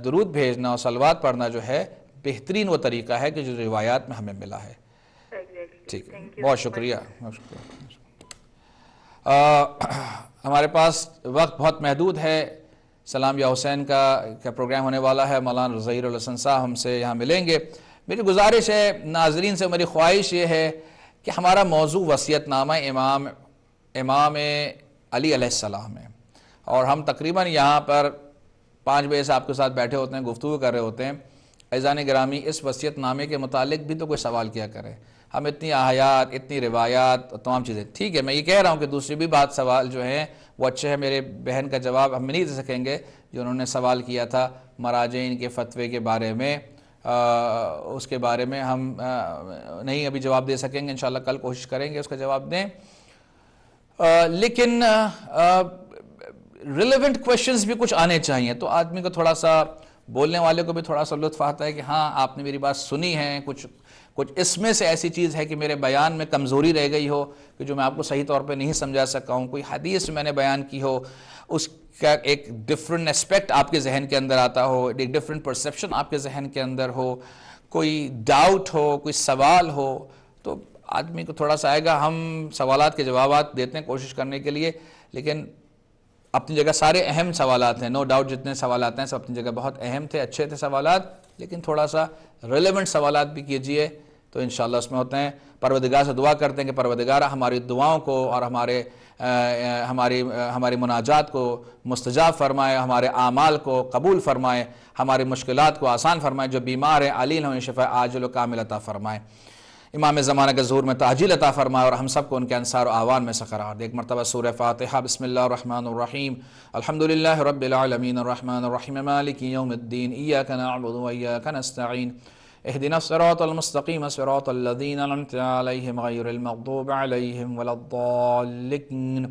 درود بھیجنا اور صلوات پڑھنا جو ہے بہترین وہ طریقہ ہے کہ جو روایات میں ہمیں ملا ہے. ٹھیک ہے، بہت شکریہ. ہمارے پاس وقت بہت محدود ہے. سلام یا حسین کا پروگرام ہونے والا ہے، مولانا ظہیر الحسن صاحب ہم سے یہاں ملیں گے. میری گزارش ہے ناظرین سے، میری خواہش یہ ہے کہ ہمارا موضوع وصیت نامہ امام علی علیہ السلام ہے، اور ہم تقریباً یہاں پر 5 بجے سے آپ کے ساتھ بیٹھے ہوتے ہیں، گفتگو کر رہے ہوتے ہیں. عزیزان گرامی، اس وصیت نامے کے متعلق بھی تو کوئی سوال کیا کرے. ہم اتنی آیات، اتنی روایات، تمام چیزیں ٹھیک ہے. میں یہ کہہ رہا ہوں کہ دوسری بھی بات سوال جو ہیں وہ اچھے ہیں. میرے بہن کا جواب ہم نہیں دے سکیں گے جو انہوں نے سوال کیا تھا مراجعین کے فتوے کے بارے میں، اس کے بارے میں ہم نہیں ابھی جواب دے سکیں گے. انشاءاللہ کل کوشش کریں گے اس کا جواب دیں. لیکن ریلیونٹ کویشچنز بھی کچھ آنے چاہیے، تو آدمی کو تھوڑا سا، بولنے والے کو بھی تھوڑا سا لطف آتا ہے کہ ہاں آپ نے میری بات سنی ہے، کچھ اس میں سے ایسی چیز ہے کہ میرے بیان میں کمزوری رہ گئی ہو کہ جو میں آپ کو صحیح طور پہ نہیں سمجھا سکا ہوں، کوئی حدیث میں نے بیان کی ہو، اس کا ایک ڈیفرنٹ اسپیکٹ آپ کے ذہن کے اندر آتا ہو، ایک ڈیفرنٹ پرسیپشن آپ کے ذہن کے اندر ہو، کوئی ڈاؤٹ ہو، کوئی سوال ہو، تو آدمی کو تھوڑا سا آئے گا. ہم سوالات کے جوابات دیتے ہیں کوشش کرنے کے لیے، لیکن اپنی جگہ سارے اہم سوالات ہیں، نو ڈاؤٹ جتنے سوالات ہیں سب اپنی جگہ بہت اہم تھے، اچھے تھے سوالات، لیکن تھوڑا سا ریلیونٹ سوالات بھی کیجئے تو انشاءاللہ اس میں ہوتے ہیں. پروردگار سے دعا کرتے ہیں کہ پروردگار ہماری دعاؤں کو اور ہماری مناجات کو مستجاب فرمائے، ہمارے اعمال کو قبول فرمائے، ہماری مشکلات کو آسان فرمائے، جو بیمار ہیں علیل ہوں شفا عاجل و کامل عطا فرمائے، امام زمانہ کے ظہور میں تعجیل عطا فرمائے، اور ہم سب کو ان کے انصار و اعوان میں سے قرار دے. ایک مرتبہ سورہ فاتحہ. بسم اللہ الرحمن الرحیم. الحمدللہ رب العالمین الرحمن الرحیم مالک یوم الدین ایاک نعبد و ایاک نستعین اهدنا الصراط المستقیم صراط الذین انعمت علیہم غیر المغضوب علیہم ولا الضالین.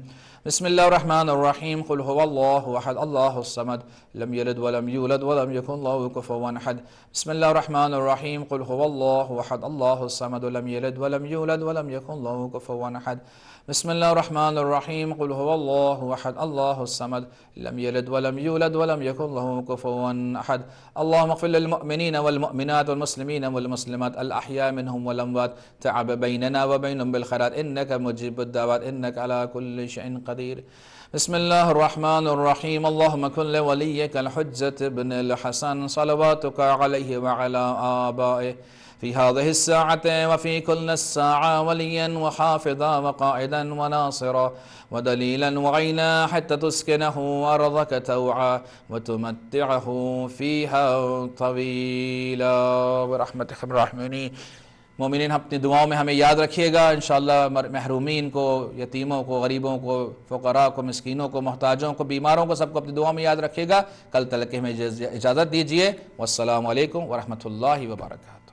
بسم اللہ الرحمن الرحیم. قل هو اللہ احد اللہ الصمد لم یلد ولم یولد ولم یکن له کفوا احد. بسم اللہ الرحمن الرحیم. قل هو اللہ احد اللہ الصمد لم یلد ولم یولد ولم یکن له کفوا احد. بسم اللہ الرحمن الرحیم. قل هو اللہ احد اللہ الصمد لم یلد ولم یولد ولم یکن له کفوا احد. اللهم اغفر للمؤمنین والمؤمنات والمسلمین والمسلمات الاحیاء منهم والاموات تعب بیننا وبینهم بالخیرات انك مجیب الدعوات انك على كل شيء قدیر. بسم اللہ الرحمن الرحیم. اللهم كن لوليك الحجة ابن الحسن صلواتك عليه وعلى آبائه في هذه الساعة وفي كل الساعة وليا وحافظا وقائدا وناصرا ودليلا وعينا حتى تسكنه أرضك توعا وتمتعه فيها طويلا برحمتك الراحمين. مومنین اپنی دعاؤں میں ہمیں یاد رکھیے گا انشاءاللہ، محرومین کو، یتیموں کو، غریبوں کو، فقراء کو، مسکینوں کو، محتاجوں کو، بیماروں کو، سب کو اپنی دعاؤں میں یاد رکھیے گا. کل تلک ہمیں اجازت دیجیے. والسلام علیکم ورحمۃ اللہ وبرکاتہ.